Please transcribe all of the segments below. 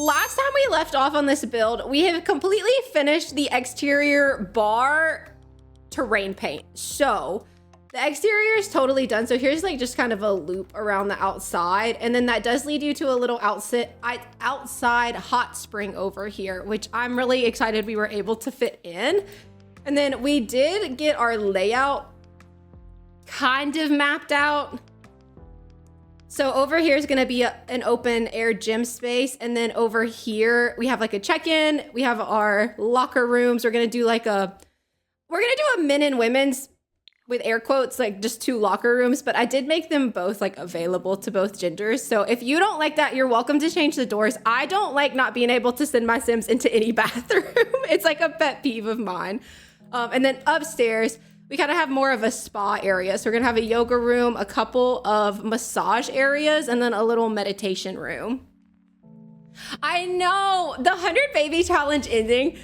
last time we left off on this build, we have completely finished the exterior bar terrain paint. So the exterior is totally done. So here's like just kind of a loop around the outside. And then that does lead you to a little outside hot spring over here, which I'm really excited we were able to fit in. And then we did get our layout kind of mapped out. So over here is gonna be an open air gym space. And then over here, we have like a check-in. We have our locker rooms. We're gonna do a men and women's with air quotes, like just 2 locker rooms, but I did make them both like available to both genders. So if you don't like that, you're welcome to change the doors. I don't like not being able to send my Sims into any bathroom. It's like a pet peeve of mine. And then upstairs, we kind of have more of a spa area. So we're gonna have a yoga room, a couple of massage areas, and then a little meditation room. I know, the 100 baby challenge ending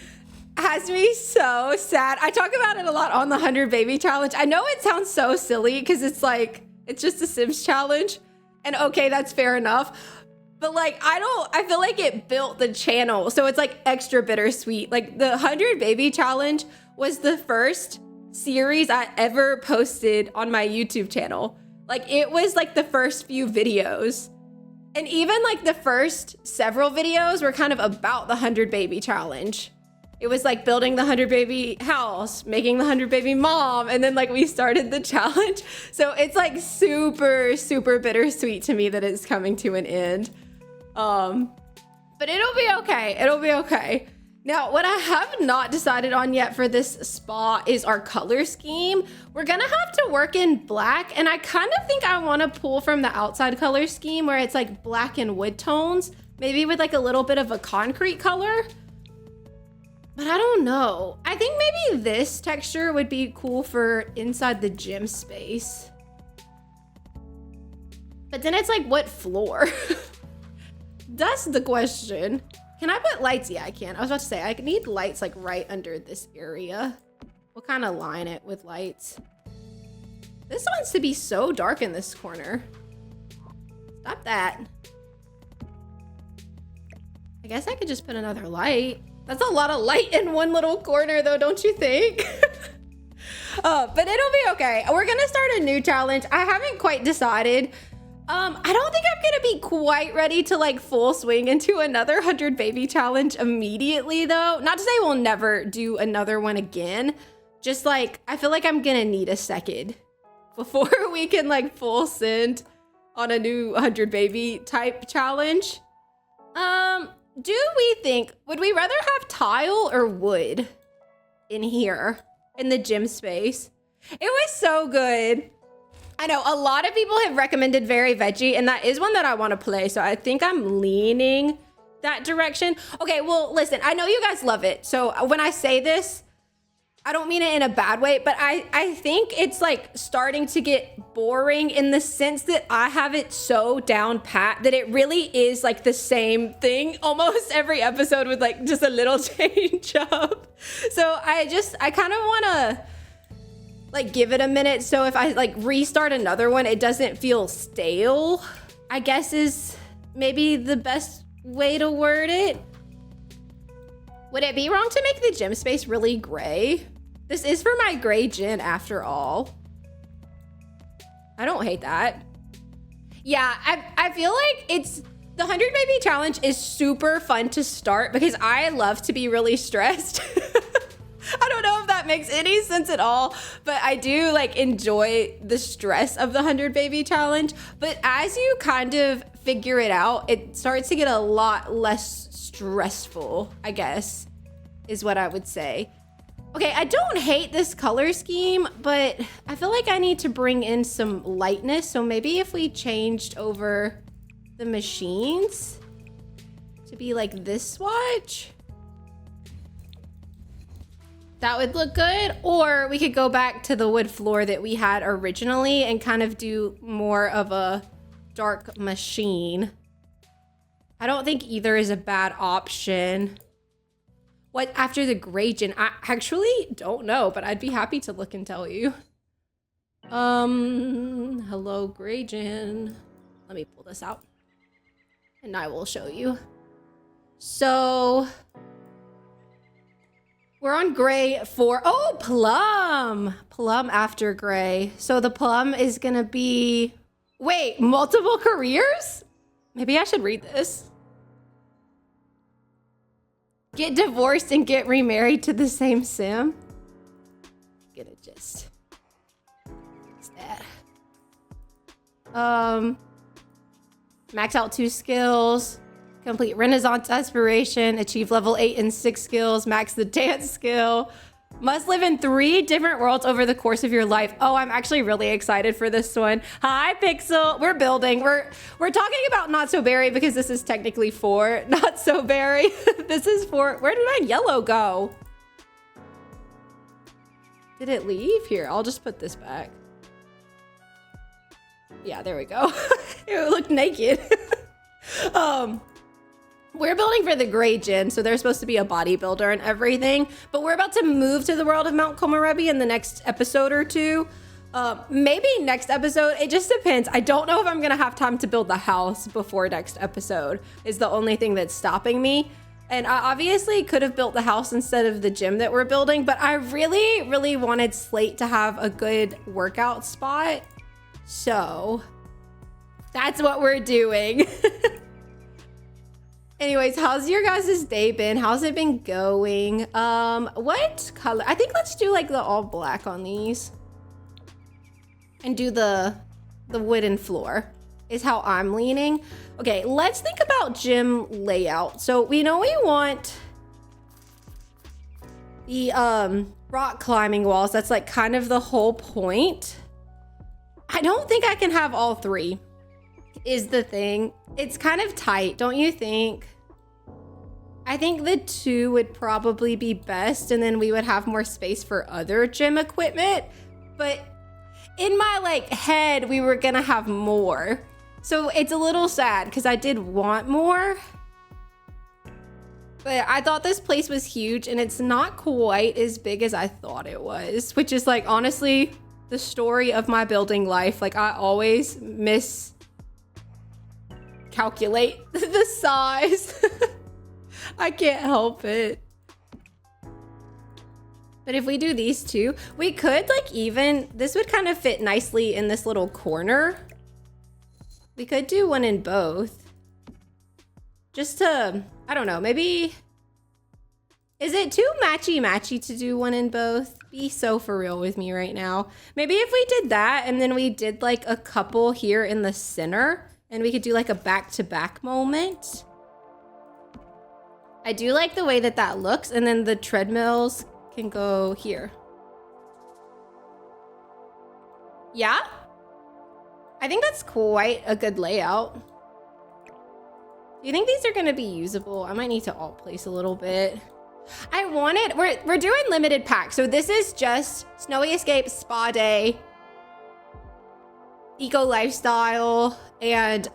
has me so sad. I talk about it a lot on the 100 baby challenge. I know it sounds so silly because it's like, it's just a Sims challenge. And okay, that's fair enough. But like, I feel like it built the channel. So it's like extra bittersweet. Like the 100 baby challenge was the first series I ever posted on my YouTube channel. Like it was like the first few videos. And even like the first several videos were kind of about the 100 baby challenge. It was like building the 100 baby house, making the 100 baby mom, and then like we started the challenge. So it's like super, super bittersweet to me that it's coming to an end. But it'll be okay. It'll be okay. Now, what I have not decided on yet for this spa is our color scheme. We're gonna have to work in black, and I kind of think I want to pull from the outside color scheme where it's like black and wood tones, maybe with like a little bit of a concrete color. But I don't know. I think maybe this texture would be cool for inside the gym space. But then it's like, what floor? That's the question. Can I put lights? Yeah, I can. I was about to say, I need lights like right under this area. We'll kind of line it with lights. This wants to be so dark in this corner. Stop that. I guess I could just put another light. That's a lot of light in one little corner though, don't you think? But it'll be okay. We're gonna start a new challenge. I haven't quite decided. I don't think I'm gonna be quite ready to like full swing into another 100 baby challenge immediately though. Not to say we'll never do another one again. Just like, I feel like I'm gonna need a second before we can like full send on a new 100 baby type challenge. Do we think, would we rather have tile or wood in here in the gym space? It was so good. I know a lot of people have recommended Very Veggie, and that is one that I want to play. So I think I'm leaning that direction. Okay, well, listen, I know you guys love it. So when I say this, I don't mean it in a bad way, but I think it's like starting to get boring in the sense that I have it so down pat that it really is like the same thing almost every episode with like just a little change up. So I kind of want to like give it a minute. So if I like restart another one, it doesn't feel stale, I guess is maybe the best way to word it. Would it be wrong to make the gym space really gray? This is for my gray gen after all. I don't hate that. Yeah, I feel like it's, the 100 baby challenge is super fun to start because I love to be really stressed. I don't know if that makes any sense at all, but I do like enjoy the stress of the 100 baby challenge. But as you kind of figure it out, it starts to get a lot less stressful, I guess, is what I would say. Okay, I don't hate this color scheme, but I feel like I need to bring in some lightness. So maybe if we changed over the machines to be like this swatch, that would look good. Or we could go back to the wood floor that we had originally and kind of do more of a dark machine. I don't think either is a bad option. What after the gray gen? I actually don't know, but I'd be happy to look and tell you. Hello, gray gen. Let me pull this out and I will show you. So we're on gray for, oh, plum. Plum after gray. So the plum is gonna be, wait, multiple careers? Maybe I should read this. Get divorced and get remarried to the same sim. Get it just. What's that? Max out 2 skills. Complete Renaissance aspiration. Achieve level 8 and 6 skills. Max the dance skill. Must live in 3 different worlds over the course of your life. Oh, I'm actually really excited for this one. Hi, Pixel. We're building. We're talking about Not So Berry because this is technically for Not So Berry. This is for, where did my yellow go? Did it leave? Here, I'll just put this back. Yeah, there we go. It looked naked. We're building for the gray gen, so there's supposed to be a bodybuilder and everything, but we're about to move to the world of Mount Komorebi in the next episode or 2. Maybe next episode, it just depends. I don't know if I'm gonna have time to build the house before next episode is the only thing that's stopping me. And I obviously could have built the house instead of the gym that we're building, but I really, really wanted Slate to have a good workout spot. So that's what we're doing. Anyways, how's your guys' day been? How's it been going? What color? I think let's do like the all black on these. And do the wooden floor is how I'm leaning. Okay, let's think about gym layout. So we know we want the rock climbing walls. That's like kind of the whole point. I don't think I can have all 3. Is the thing. It's kind of tight, don't you think? I think the 2 would probably be best, and then we would have more space for other gym equipment. But in my like head, we were gonna have more. So it's a little sad because I did want more. But I thought this place was huge, and it's not quite as big as I thought it was, which is like honestly the story of my building life. Like I always calculate the size. I can't help it. But if we do these 2, we could like even, this would kind of fit nicely in this little corner. We could do one in both. Just to, I don't know, maybe, is it too matchy to do one in both? Be so for real with me right now. Maybe if we did that and then we did like a couple here in the center, and we could do like a back-to-back moment. I do like the way that that looks. And then the treadmills can go here. Yeah? I think that's quite a good layout. Do you think these are gonna be usable? I might need to alt place a little bit. I wanted, we're doing limited packs. So this is just Snowy Escape, Spa Day, Eco Lifestyle, and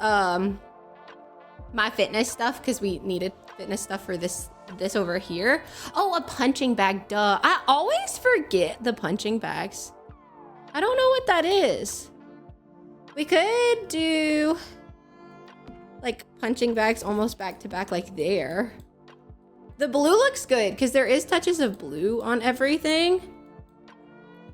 my fitness stuff, because we needed fitness stuff for this over here. Oh, a punching bag, duh. I always forget the punching bags. I don't know what that is. We could do like punching bags almost back to back like there. The blue looks good because there is touches of blue on everything.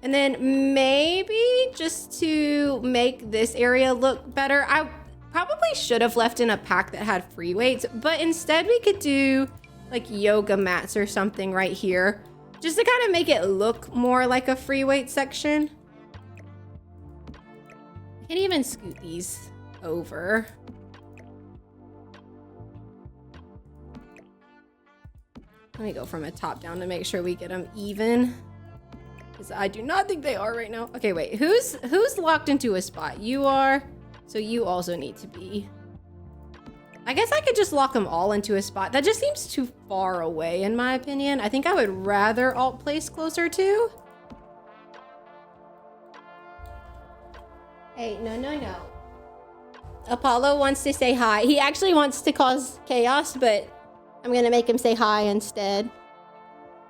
And then maybe just to make this area look better, I probably should have left in a pack that had free weights, but instead we could do like yoga mats or something right here, just to kind of make it look more like a free weight section. I can even scoot these over. Let me go from a top down to make sure we get them even. Because I do not think they are right now. Okay, wait, who's locked into a spot? You are, so you also need to be. I guess I could just lock them all into a spot. That just seems too far away in my opinion. I think I would rather alt place closer to. Hey, no. Apollo wants to say hi. He actually wants to cause chaos, but I'm gonna make him say hi instead.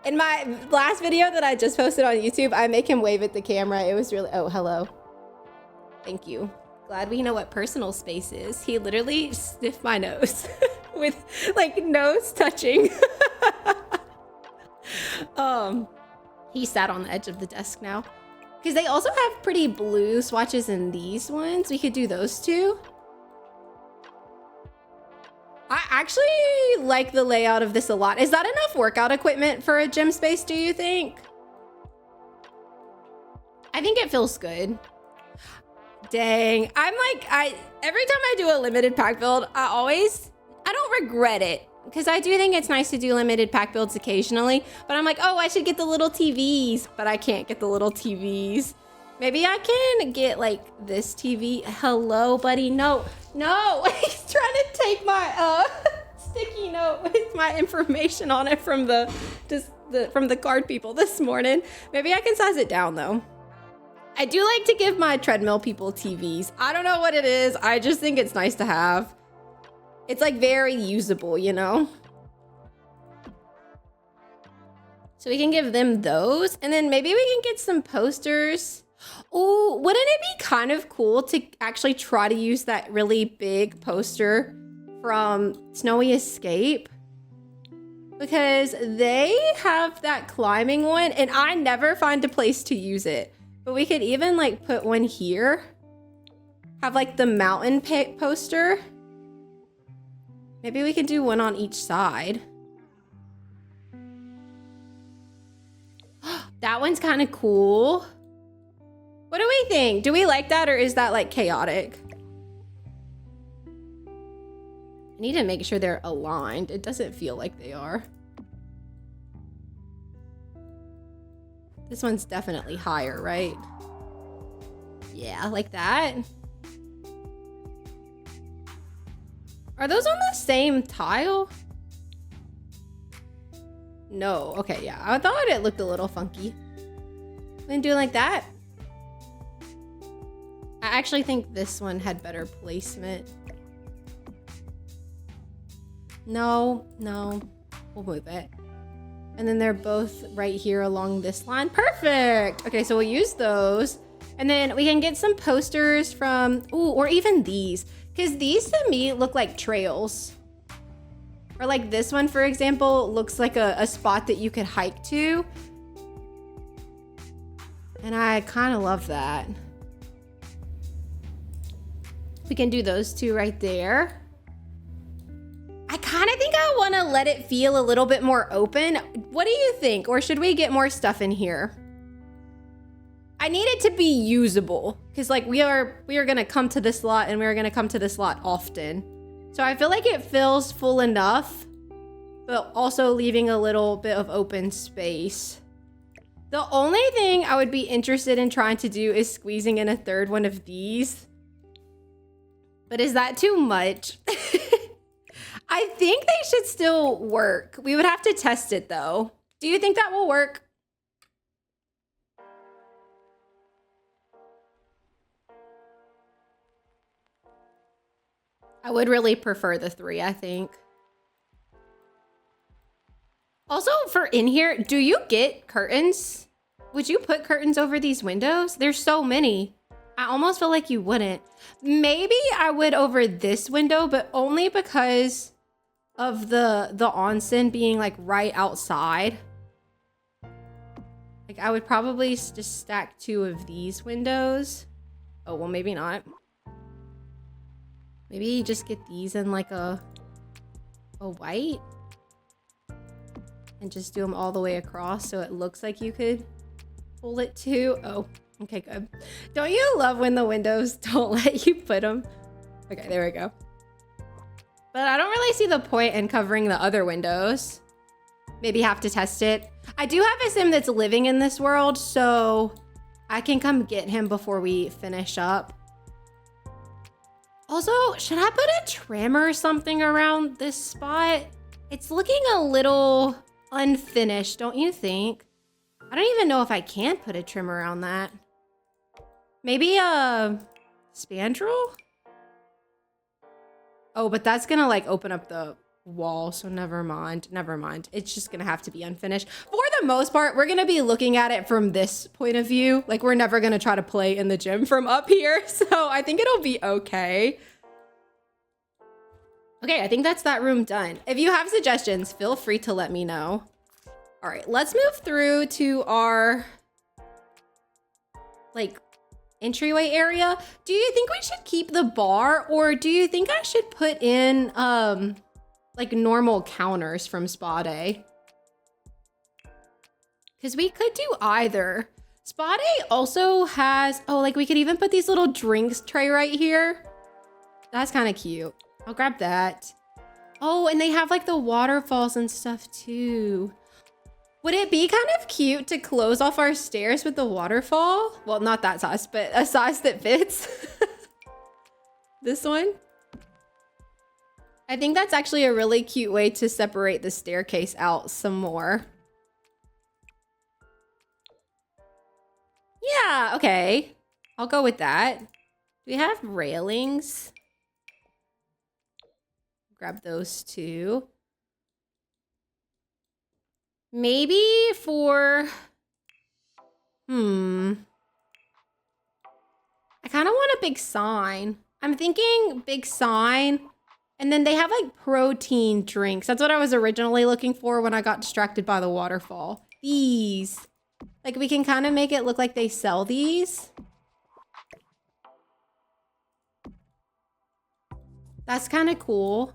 In my last video that I just posted on YouTube, I make him wave at the camera. It was really, oh, hello. Thank you. Glad we know what personal space is. He literally sniffed my nose with like nose touching. He sat on the edge of the desk now. Because they also have pretty blue swatches in these ones. We could do those two. I actually like the layout of this a lot. Is that enough workout equipment for a gym space, do you think? I think it feels good. Dang, I'm like, every time I do a limited pack build, I don't regret it. Because I do think it's nice to do limited pack builds occasionally, but I'm like, oh, I should get the little TVs, but I can't get the little TVs. Maybe I can get like this TV. Hello, buddy. No, he's trying to take my sticky note with my information on it from the card people this morning. Maybe I can size it down though. I do like to give my treadmill people TVs. I don't know what it is. I just think it's nice to have. It's like very usable, you know? So we can give them those. And then maybe we can get some posters. Oh, wouldn't it be kind of cool to actually try to use that really big poster from Snowy Escape? Because they have that climbing one and I never find a place to use it. But we could even like put one here. Have like the mountain poster. Maybe we could do one on each side. That one's kind of cool. What do we think? Do we like that or is that like chaotic? I need to make sure they're aligned. It doesn't feel like they are. This one's definitely higher, right? Yeah, like that. Are those on the same tile? No, okay, yeah. I thought it looked a little funky. We can do it like that. I actually think this one had better placement. No, we'll move it. And then they're both right here along this line. Perfect. Okay, so we'll use those. And then we can get some posters from, ooh, or even these. Because these to me look like trails. Or like this one, for example, looks like a spot that you could hike to. And I kind of love that. We can do those two right there. I kind of think I want to let it feel a little bit more open. What do you think? Or should we get more stuff in here? I need it to be usable because like we are gonna come to this lot and we're gonna come to this lot often. So I feel like it feels full enough, but also leaving a little bit of open space. The only thing I would be interested in trying to do is squeezing in a third one of these. But is that too much? I think they should still work. We would have to test it though. Do you think that will work? I would really prefer the 3, I think. Also, for in here, do you get curtains? Would you put curtains over these windows? There's so many. I almost feel like you wouldn't. Maybe I would over this window, but only because of the onsen being like right outside. Like I would probably just stack 2 of these windows. Oh, well, maybe not. Maybe just get these in like a white and just do them all the way across so it looks like you could pull it too. Oh, okay, good. Don't you love when the windows don't let you put them? Okay, there we go. But I don't really see the point in covering the other windows. Maybe have to test it. I do have a sim that's living in this world, so I can come get him before we finish up. Also, should I put a trim or something around this spot? It's looking a little unfinished, don't you think? I don't even know if I can put a trim around that. Maybe a spandrel? Oh, but that's gonna like open up the wall, so never mind. It's just gonna have to be unfinished. For the most part, we're gonna be looking at it from this point of view. Like we're never gonna try to play in the gym from up here, so I think it'll be okay. Okay, I think that's that room done. If you have suggestions, feel free to let me know. All right, let's move through to our like entryway area. Do you think we should keep the bar, or do you think I should put in like normal counters from Spa Day? Because we could do either. Spa Day also has, oh, like we could even put these little drinks tray right here. That's kind of cute. I'll grab that. Oh, and they have like the waterfalls and stuff too. Would it be kind of cute to close off our stairs with the waterfall? Well, not that size, but a size that fits. This one. I think that's actually a really cute way to separate the staircase out some more. Yeah, okay. I'll go with that. Do we have railings? Grab those two. Maybe for... I kind of want a big sign. I'm thinking big sign. And then they have like protein drinks. That's what I was originally looking for when I got distracted by the waterfall. These. Like we can kind of make it look like they sell these. That's kind of cool.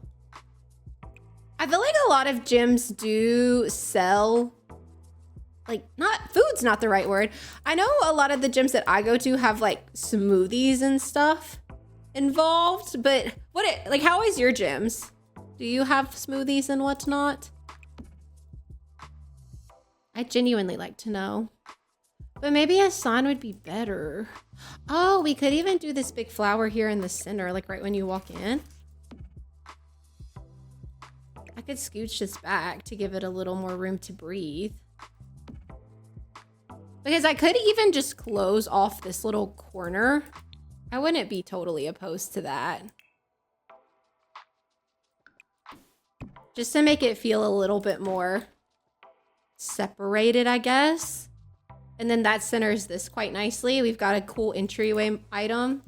I feel like a lot of gyms do sell, like, food's not the right word. I know a lot of the gyms that I go to have like smoothies and stuff involved, but like, how is your gyms? Do you have smoothies and whatnot? I genuinely like to know. But maybe a sign would be better. Oh, we could even do this big flower here in the center, like right when you walk in. I could scooch this back to give it a little more room to breathe. Because I could even just close off this little corner. I wouldn't be totally opposed to that. Just to make it feel a little bit more separated, I guess. And then that centers this quite nicely. We've got a cool entryway item.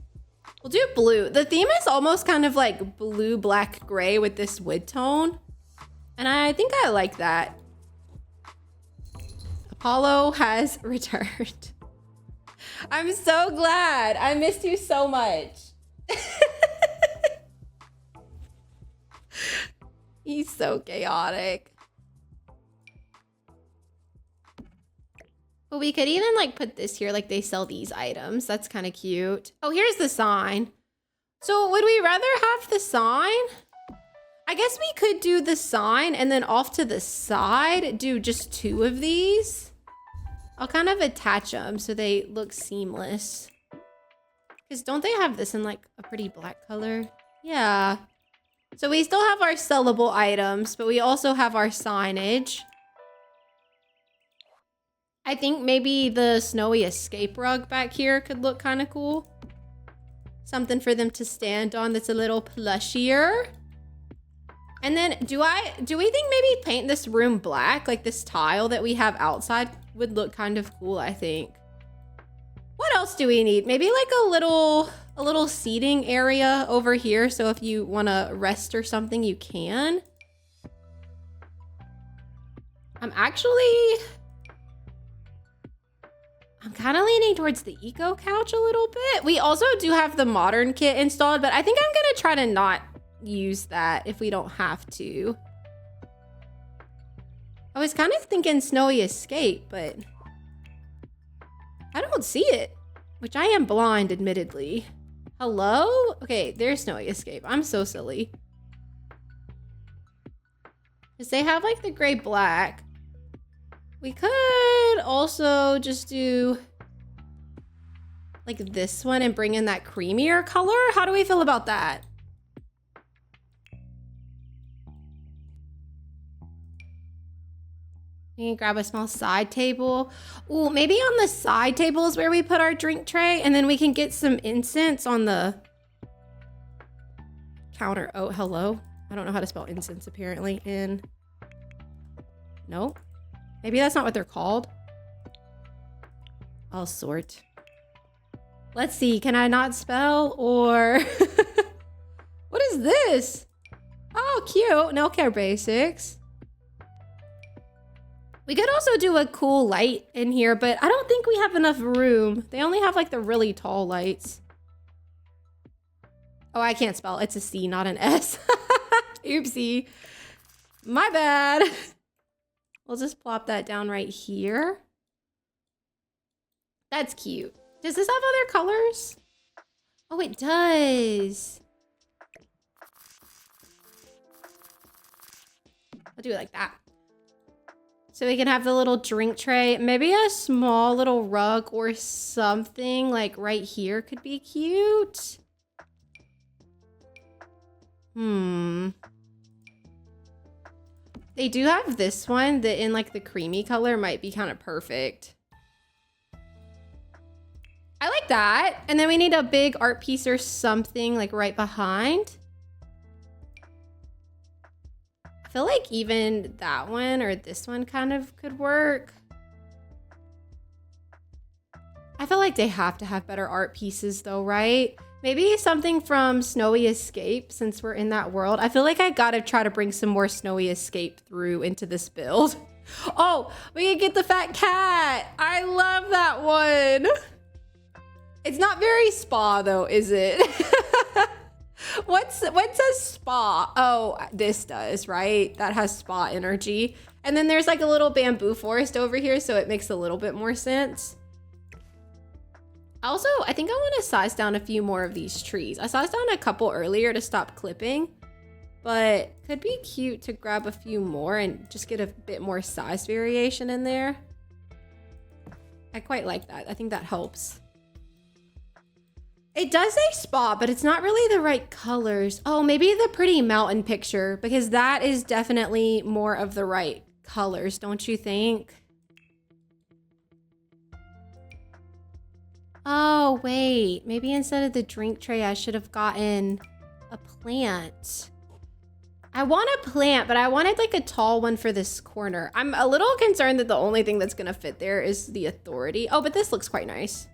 We'll do blue. The theme is almost kind of like blue, black, gray with this wood tone. And I think I like that. Apollo has returned. I'm so glad. I missed you so much. He's so chaotic. But we could even like put this here, like they sell these items. That's kind of cute. Oh, here's the sign. So would we rather have the sign? I guess we could do the sign and then off to the side, do just two of these. I'll kind of attach them so they look seamless. Because don't they have this in like a pretty black color? Yeah. So we still have our sellable items, but we also have our signage. I think maybe the snowy escape rug back here could look kind of cool. Something for them to stand on that's a little plushier. And then do we think maybe paint this room black? Like this tile that we have outside would look kind of cool, I think. What else do we need? Maybe like a little seating area over here. So if you want to rest or something, you can. I'm kind of leaning towards the eco couch a little bit. We also do have the modern kit installed, but I think I'm going to try to not use that if we don't have to. I was kind of thinking snowy escape, but I don't see it, which I am blind, admittedly. Hello? Okay, there's snowy escape. I'm so silly. Because they have like the gray black. We could also just do like this one and bring in that creamier color. How do we feel about that? You can grab a small side table. Ooh, maybe on the side table is where we put our drink tray, and then we can get some incense on the counter. Oh, hello. I don't know how to spell incense apparently. No. Maybe that's not what they're called. I'll sort. Let's see. Can I not spell or what is this? Oh, cute. Nail care basics. We could also do a cool light in here, but I don't think we have enough room. They only have like the really tall lights. Oh, I can't spell. It's a C, not an S. Oopsie. My bad. We'll just plop that down right here. That's cute. Does this have other colors? Oh, it does. I'll do it like that. So we can have the little drink tray. Maybe a small little rug or something like right here could be cute. They do have this one that in like the creamy color might be kind of perfect. I like that. And then we need a big art piece or something like right behind. I feel like even that one or this one kind of could work. I feel like they have to have better art pieces though, right? Maybe something from Snowy Escape since we're in that world. I feel like I gotta try to bring some more Snowy Escape through into this build. Oh, we can get the fat cat. I love that one. It's not very spa though, is it? What says spa? Oh, this does, right? That has spa energy. And then there's like a little bamboo forest over here, so it makes a little bit more sense. Also, I think I want to size down a few more of these trees. I sized down a couple earlier to stop clipping, but could be cute to grab a few more and just get a bit more size variation in there. I quite like that. I think that helps. It does say spa, but it's not really the right colors. Oh, maybe the pretty mountain picture, because that is definitely more of the right colors, don't you think? Oh, wait. Maybe instead of the drink tray, I should have gotten a plant. I want a plant, but I wanted like a tall one for this corner. I'm a little concerned that the only thing that's gonna fit there is the authority. Oh, but this looks quite nice.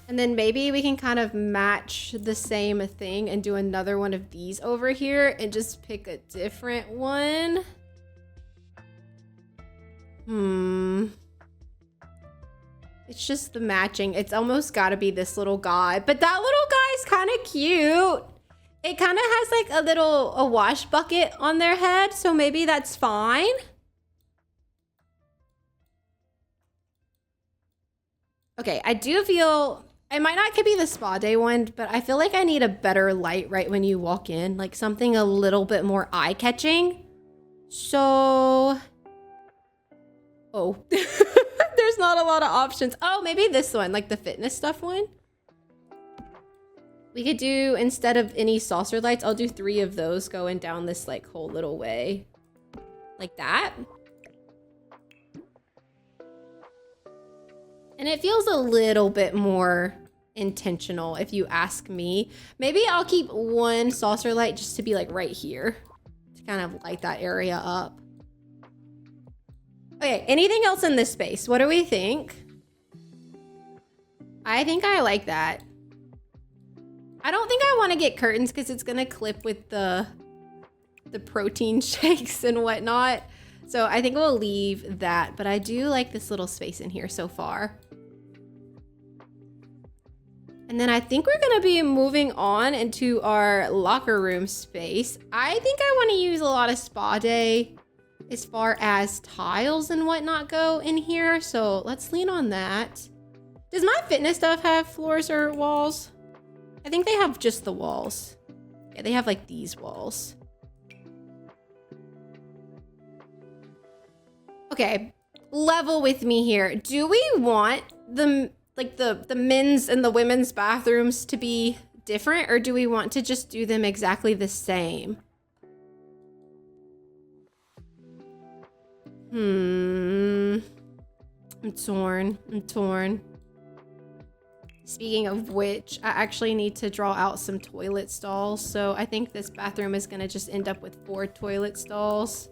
And then maybe we can kind of match the same thing and do another one of these over here and just pick a different one. It's just the matching. It's almost got to be this little guy. But that little guy's kind of cute. It kind of has like a wash bucket on their head. So maybe that's fine. Okay, I do feel... It might not could be the spa day one, but I feel like I need a better light right when you walk in. Like something a little bit more eye-catching. So... Oh. There's not a lot of options. Oh, maybe this one, like the fitness stuff one. We could do, instead of any saucer lights, I'll do 3 of those going down this like whole little way. Like that. And it feels a little bit more intentional if you ask me. Maybe I'll keep 1 saucer light just to be like right here. To kind of light that area up. Okay, anything else in this space? What do we think? I think I like that. I don't think I want to get curtains because it's gonna clip with the protein shakes and whatnot. So I think we'll leave that, but I do like this little space in here so far. And then I think we're gonna be moving on into our locker room space. I think I want to use a lot of spa day as far as tiles and whatnot go in here. So let's lean on that. Does my fitness stuff have floors or walls? I think they have just the walls. Yeah, they have like these walls. Okay, level with me here. Do we want the men's and the women's bathrooms to be different, or do we want to just do them exactly the same? I'm torn. Speaking of which, I actually need to draw out some toilet stalls. So I think this bathroom is gonna just end up with 4 toilet stalls.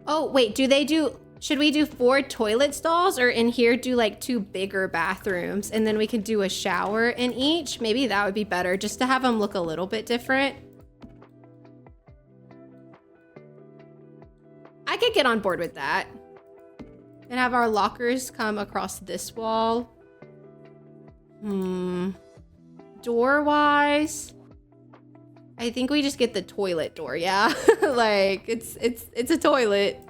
Oh, wait, do they do... Should we do 4 toilet stalls, or in here do like 2 bigger bathrooms and then we can do a shower in each? Maybe that would be better, just to have them look a little bit different. I could get on board with that. And have our lockers come across this wall. Door-wise, I think we just get the toilet door, yeah? Like, it's a toilet.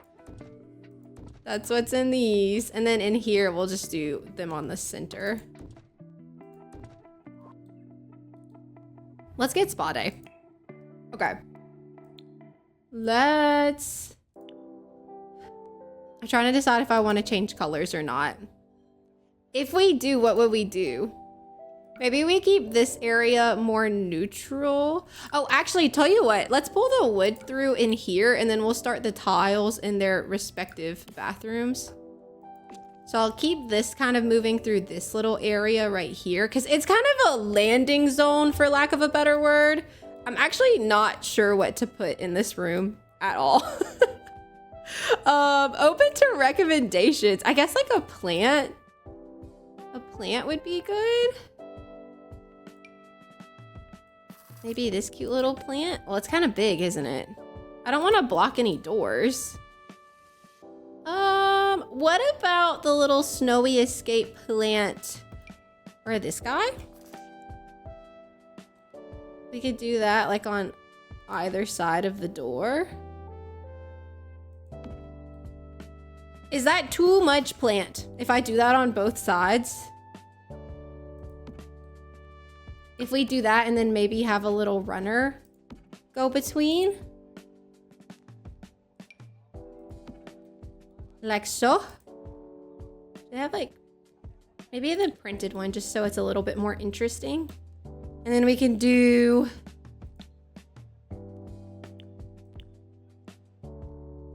That's what's in these. And then in here, we'll just do them on the center. Let's get spa day. Okay. I'm trying to decide if I want to change colors or not. If we do, what would we do? Maybe we keep this area more neutral. Oh, actually, tell you what, let's pull the wood through in here and then we'll start the tiles in their respective bathrooms. So I'll keep this kind of moving through this little area right here because it's kind of a landing zone, for lack of a better word. I'm actually not sure what to put in this room at all. Open to recommendations. I guess like a plant. A plant would be good. Maybe this cute little plant. Well, it's kind of big, isn't it? I don't want to block any doors. What about the little snowy escape plant? Or this guy? We could do that like on either side of the door. Is that too much plant if I do that on both sides? If we do that and then maybe have a little runner go between. Like so. They have like, maybe the printed one just so it's a little bit more interesting. And then we can do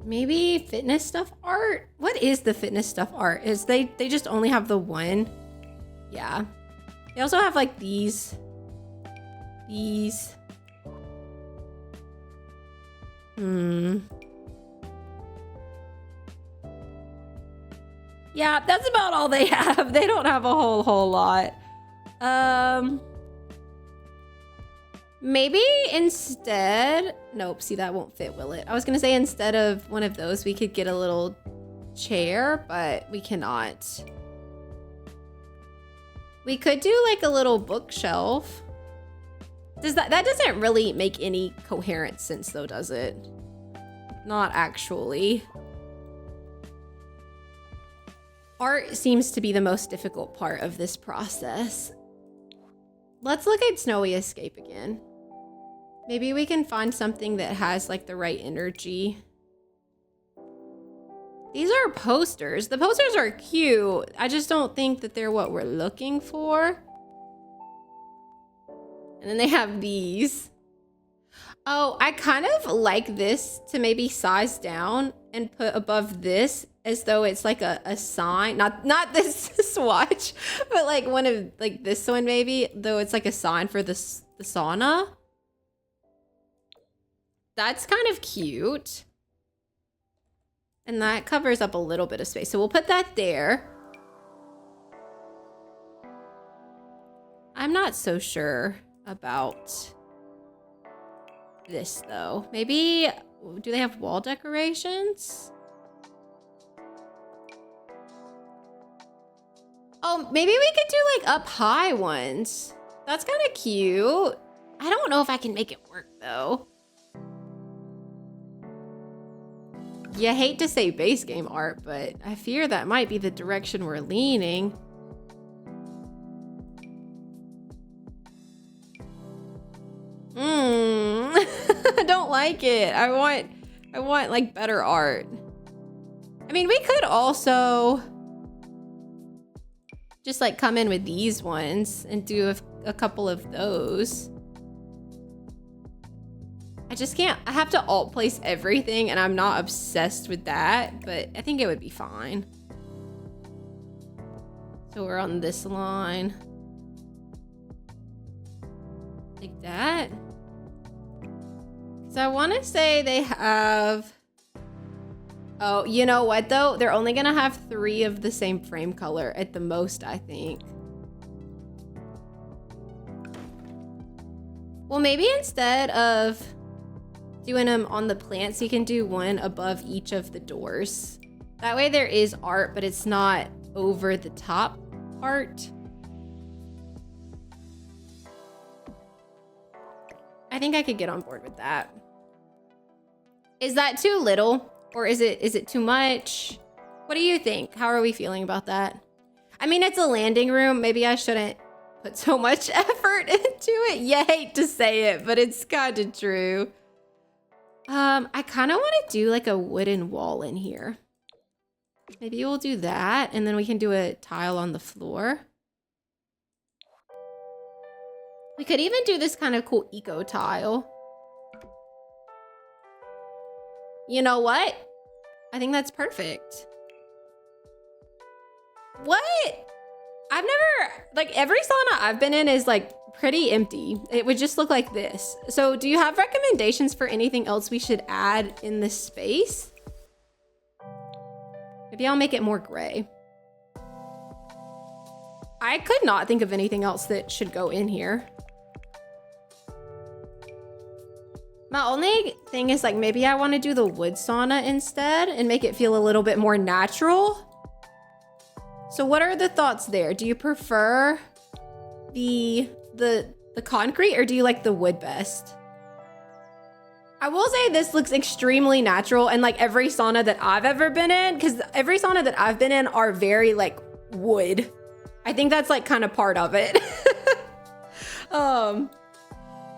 maybe fitness stuff art. What is the fitness stuff art? Is they just only have the one? Yeah. They also have like these. Yeah, that's about all they have. They don't have a whole lot. Maybe instead, nope, see that won't fit, will it? I was gonna say instead of one of those, we could get a little chair, but we cannot. We could do like a little bookshelf. That doesn't really make any coherent sense though, does it? Not actually. Art seems to be the most difficult part of this process. Let's look at Snowy Escape again. Maybe we can find something that has like the right energy. These are posters. The posters are cute. I just don't think that they're what we're looking for. And then they have these. Oh, I kind of like this to maybe size down and put above this as though it's like a sign. Not this swatch, but like one of like this one maybe, though it's like a sign for the sauna. That's kind of cute. And that covers up a little bit of space. So we'll put that there. I'm not so sure about this though. Maybe, do they have wall decorations? Oh, maybe we could do like up high ones. That's kind of cute. I don't know if I can make it work though. You hate to say base game art, but I fear that might be the direction we're leaning. I don't like it. I want like better art. I mean, we could also just like come in with these ones and do a couple of those. I just can't, I have to alt place everything and I'm not obsessed with that, but I think it would be fine. So we're on this line. Like that. So I want to say they have Oh, you know what though? They're only gonna have 3 of the same frame color at the most, I think. Well, maybe instead of doing them on the plants, you can do one above each of the doors. That way there is art, but it's not over the top art. I think I could get on board with that. Is that too little? Or is it too much? What do you think? How are we feeling about that? I mean, it's a landing room. Maybe I shouldn't put so much effort into it. You hate to say it, but it's kind of true. I kind of want to do like a wooden wall in here. Maybe we'll do that, and then we can do a tile on the floor. We could even do this kind of cool eco tile. You know what? I think that's perfect. What? I've never, like, every sauna I've been in is like pretty empty. It would just look like this. So do you have recommendations for anything else we should add in this space? Maybe I'll make it more gray. I could not think of anything else that should go in here. My only thing is, like, maybe I want to do the wood sauna instead and make it feel a little bit more natural. So what are the thoughts there? Do you prefer the concrete, or do you like the wood best? I will say this looks extremely natural, and like every sauna that I've ever been in, because every sauna that I've been in are very like wood. I think that's like kind of part of it.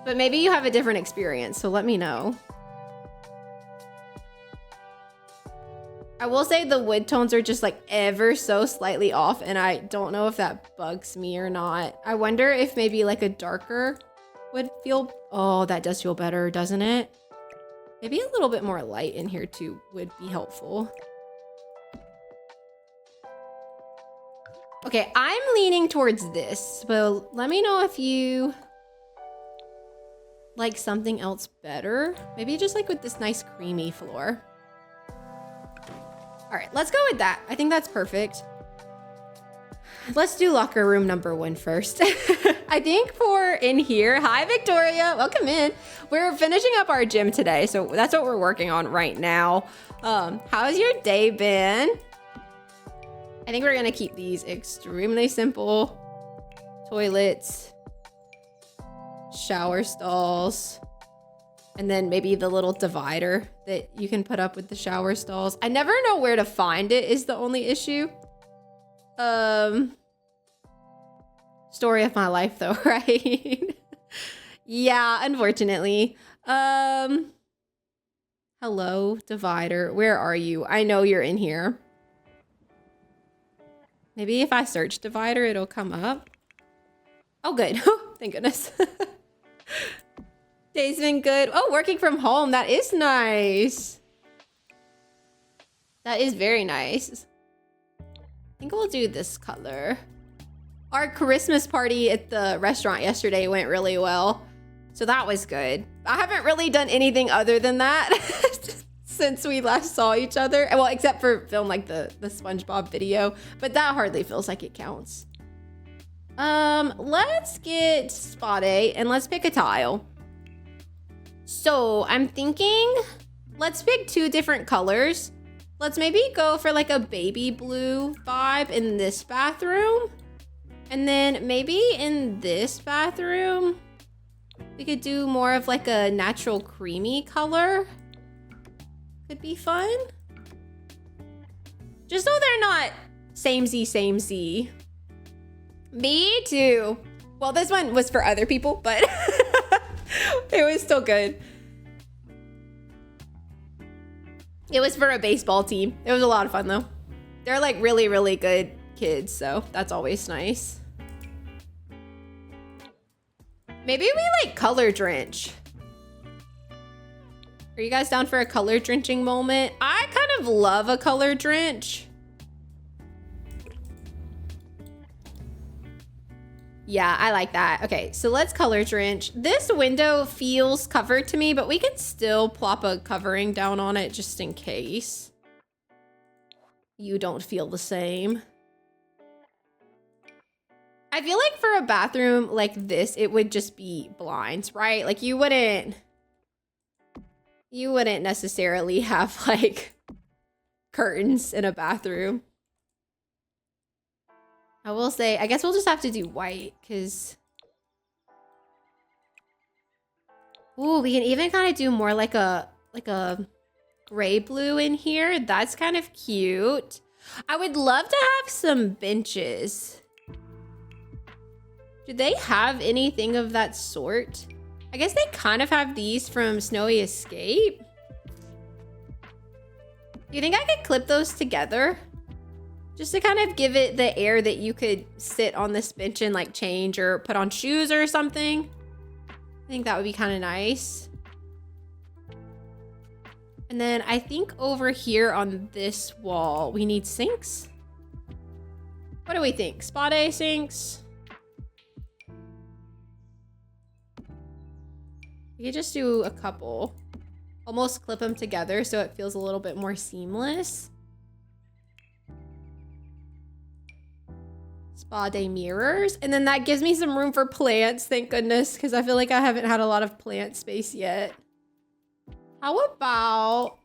But maybe you have a different experience, so let me know. I will say the wood tones are just like ever so slightly off, and I don't know if that bugs me or not. I wonder if maybe like a darker would feel, oh, that does feel better, doesn't it? Maybe a little bit more light in here too would be helpful. Okay, I'm leaning towards this, but let me know if you like something else better. Maybe just like with this nice creamy floor. All right, let's go with that. I think that's perfect. Let's do locker room number 1 first. I think for in here, hi Victoria, welcome in. We're finishing up our gym today, so that's what we're working on right now. How's your day been? I think we're gonna keep these extremely simple. Toilets, shower stalls, and then maybe the little divider that you can put up with the shower stalls. I never know where to find it is the only issue. Story of my life though, right? Yeah, unfortunately. Hello, divider. Where are you? I know you're in here. Maybe if I search divider, it'll come up. Oh, good. Thank goodness. Day's been good. Oh, working from home. That is nice. That is very nice. I think we'll do this color. Our Christmas party at the restaurant yesterday went really well. So that was good. I haven't really done anything other than that since we last saw each other. Well, except for film like the SpongeBob video, but that hardly feels like it counts. Let's get spot A and let's pick a tile. So I'm thinking, let's pick 2 different colors. Let's maybe go for like a baby blue vibe in this bathroom. And then maybe in this bathroom, we could do more of like a natural creamy color. Could be fun. Just so they're not samey. Me too. Well, this one was for other people, but it was still good. It was for a baseball team. It was a lot of fun though. They're like really, really good kids, so that's always nice. Maybe we like color drench. Are you guys down for a color drenching moment? I kind of love a color drench. Yeah, I like that. Okay, so let's color drench. This window feels covered to me, but we can still plop a covering down on it just in case. you don't feel the same. I feel like for a bathroom like this, it would just be blinds, right? Like you wouldn't necessarily have like curtains in a bathroom. I will say, I guess we'll just have to do white because... Ooh, we can even kind of do more like a gray blue in here. That's kind of cute. I would love to have some benches. Do they have anything of that sort? I guess they kind of have these from Snowy Escape. Do you think I could clip those together? Just to kind of give it the air that you could sit on this bench and like change or put on shoes or something. I think that would be kind of nice. And then I think over here on this wall, we need sinks. What do we think? Spa day sinks? We could just do a couple. Almost clip them together so it feels a little bit more seamless. Spa day mirrors. And then that gives me some room for plants, thank goodness, because I feel like I haven't had a lot of plant space yet. How about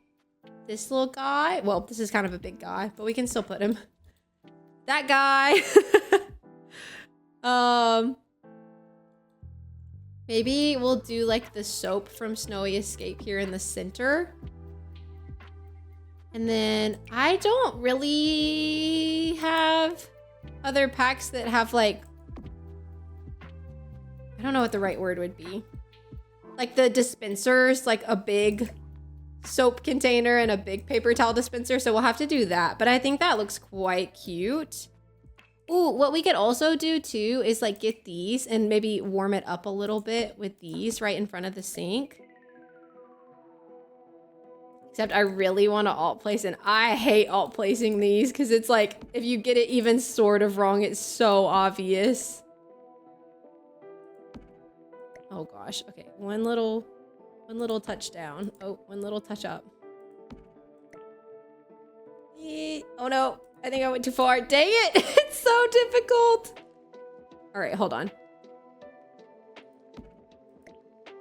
this little guy? Well, this is kind of a big guy, but we can still put him. That guy. Maybe we'll do like the soap from Snowy Escape here in the center. And then I don't really have other packs that have like, I don't know what the right word would be. Like the dispensers, like a big soap container and a big paper towel dispenser. So we'll have to do that. But I think that looks quite cute. Ooh, what we could also do too is like get these and maybe warm it up a little bit with these right in front of the sink. Except I really want to alt place, and I hate alt placing these because it's like if you get it even sort of wrong, it's so obvious. Oh gosh. Okay, one little touch down. Oh, one little touch up. Oh no, I think I went too far. Dang it. It's so difficult. All right, hold on.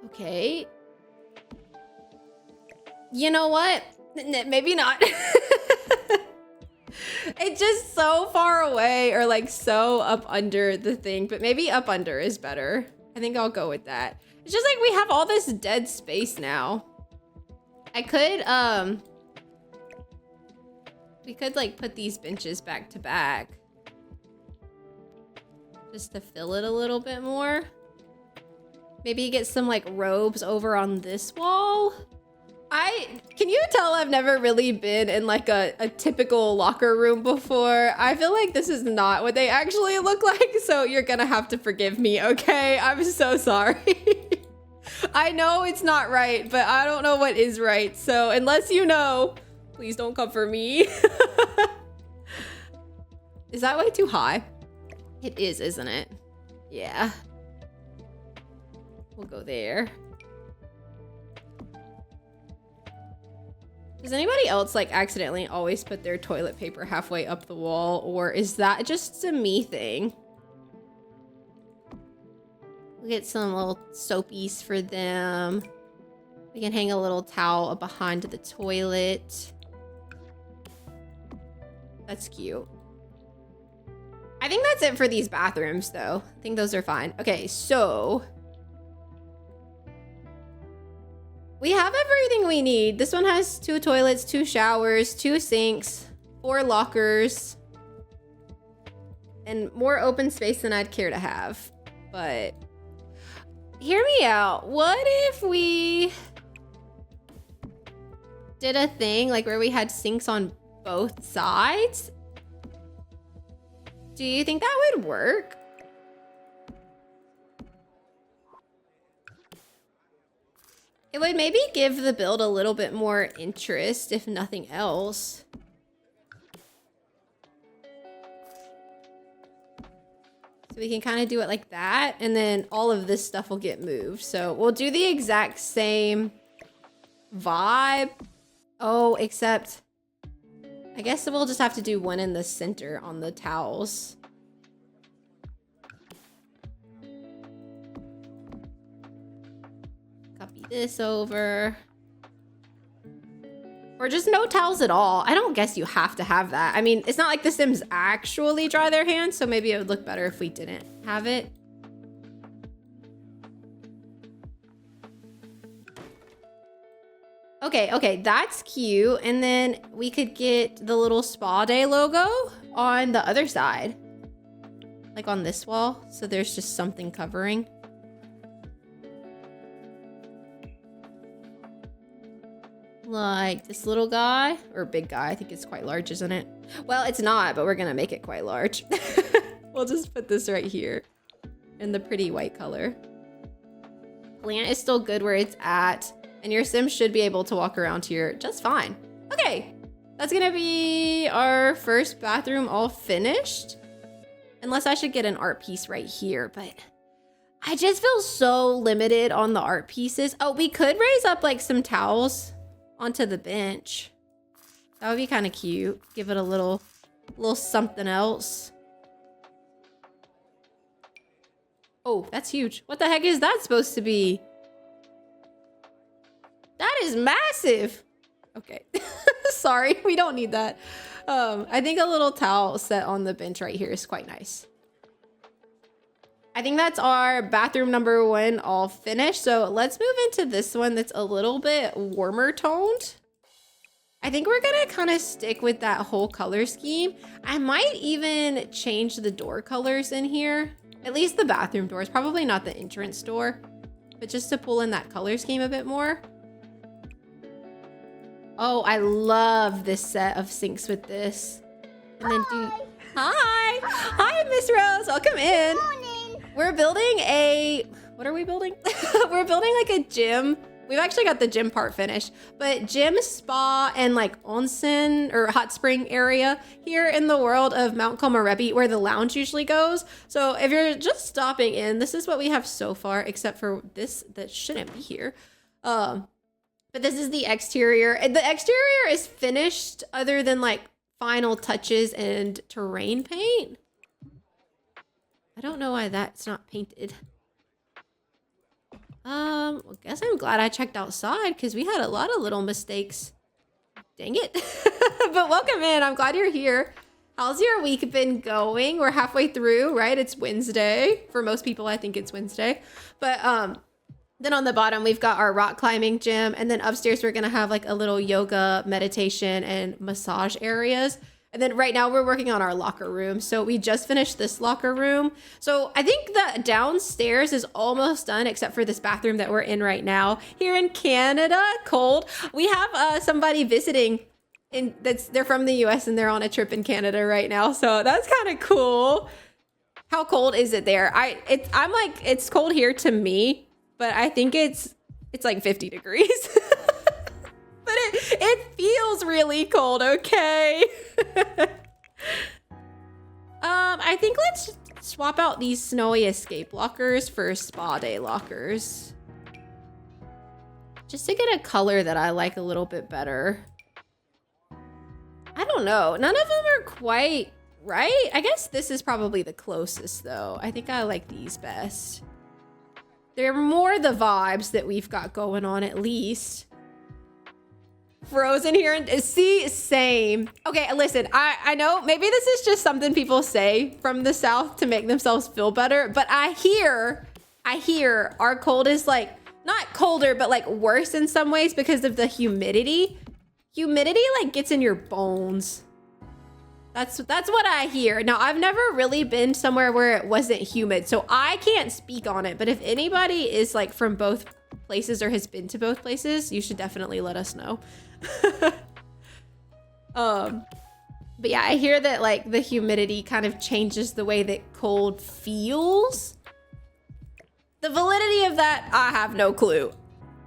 Okay. You know what? Maybe not. It's just so far away or like so up under the thing, but maybe up under is better. I think I'll go with that. It's just like we have all this dead space now. I could, we could like put these benches back to back. Just to fill it a little bit more. Maybe get some like robes over on this wall. Can you tell I've never really been in like a typical locker room before? I feel like this is not what they actually look like, so you're gonna have to forgive me, okay? I'm so sorry. I know it's not right, but I don't know what is right, so unless you know, please don't come for me. Is that way too high? It is, isn't it? Yeah. We'll go there. Does anybody else like accidentally always put their toilet paper halfway up the wall, or is that just a me thing? We'll get some little soapies for them. We can hang a little towel behind the toilet. That's cute. I think that's it for these bathrooms though. I think those are fine. Okay, so we have everything we need. This one has 2 toilets, 2 showers, 2 sinks, 4 lockers, and more open space than I'd care to have. But hear me out. What if we did a thing like where we had sinks on both sides? Do you think that would work? It would maybe give the build a little bit more interest, if nothing else. So we can kind of do it like that, and then all of this stuff will get moved. So we'll do the exact same vibe. Oh, except I guess we'll just have to do one in the center on the towels. Copy this over. Or just no towels at all. I don't guess you have to have that. I mean, it's not like the Sims actually dry their hands, so maybe it would look better if we didn't have it. Okay, that's cute. And then we could get the little spa day logo on the other side. Like on this wall, so there's just something covering. Like this little guy, or big guy. I think it's quite large, isn't it? Well, it's not, but we're gonna make it quite large. We'll just put this right here in the pretty white color. Plant is still good where it's at, and your Sim should be able to walk around here just fine. Okay, that's gonna be our first bathroom all finished. Unless I should get an art piece right here, but I just feel so limited on the art pieces. Oh, we could raise up like some towels onto the bench. That would be kind of cute. Give it a little something else. Oh, that's huge. What the heck is that supposed to be? That is massive. Okay. Sorry, we don't need that. I think a little towel set on the bench right here is quite nice. I think that's our bathroom number 1 all finished. So let's move into this one that's a little bit warmer toned. I think we're gonna kind of stick with that whole color scheme. I might even change the door colors in here. At least the bathroom doors, probably not the entrance door, but just to pull in that color scheme a bit more. Oh, I love this set of sinks with this. And then Hi, Miss Rose, welcome in. We're building a, what are we building? We're building like a gym. We've actually got the gym part finished, but gym, spa, and like onsen or hot spring area here in the world of Mount Komorebi where the lounge usually goes. So if you're just stopping in, this is what we have so far, except for this that shouldn't be here. But this is the exterior. The exterior is finished other than like final touches and terrain paint. I don't know why that's not painted. Well, I guess I'm glad I checked outside because we had a lot of little mistakes. Dang it. But welcome in. I'm glad you're here. How's your week been going? We're halfway through, right? It's Wednesday. For most people, I think it's Wednesday. But then on the bottom, we've got our rock climbing gym. And then upstairs, we're going to have like a little yoga, meditation, and massage areas. And then right now we're working on our locker room. So we just finished this locker room. So I think the downstairs is almost done except for this bathroom that we're in right now. Here in Canada, cold. We have somebody visiting they're from the US and they're on a trip in Canada right now. So that's kind of cool. How cold is it there? I'm like, it's cold here to me, but I think it's like 50 degrees. But it feels really cold, okay? I think let's swap out these snowy escape lockers for spa day lockers. Just to get a color that I like a little bit better. I don't know. None of them are quite right. I guess this is probably the closest though. I think I like these best. They're more the vibes that we've got going on at least. Frozen here and see, same. Okay, listen, I know maybe this is just something people say from the South to make themselves feel better, but I hear our cold is like not colder, but like worse in some ways because of the humidity. Humidity like gets in your bones. That's what I hear. Now, I've never really been somewhere where it wasn't humid, so I can't speak on it, but if anybody is like from both places or has been to both places, you should definitely let us know. But yeah, I hear that like the humidity kind of changes the way that cold feels. The validity of that, I have no clue.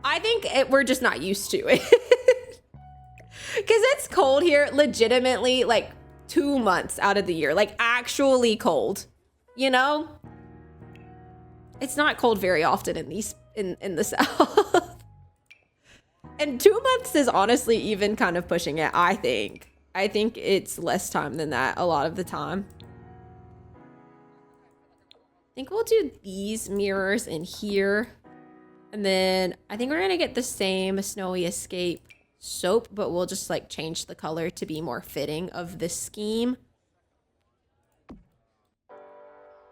I think we're just not used to it. Because it's cold here legitimately like 2 months out of the year, like actually cold, you know? It's not cold very often in the South. And 2 months is honestly even kind of pushing it, I think. I think it's less time than that a lot of the time. I think we'll do these mirrors in here. And then I think we're gonna get the same Snowy Escape soap, but we'll just like change the color to be more fitting of this scheme.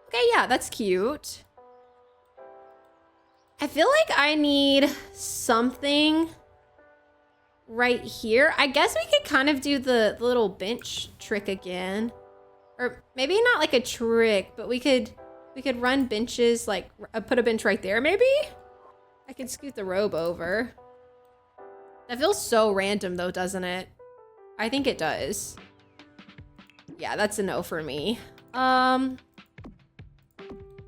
Okay, yeah, that's cute. I feel like I need something right here. I guess we could kind of do the little bench trick again. Or maybe not like a trick, but we could run benches, like put a bench right there maybe? I could scoot the robe over. That feels so random though, doesn't it? I think it does. Yeah, that's a no for me.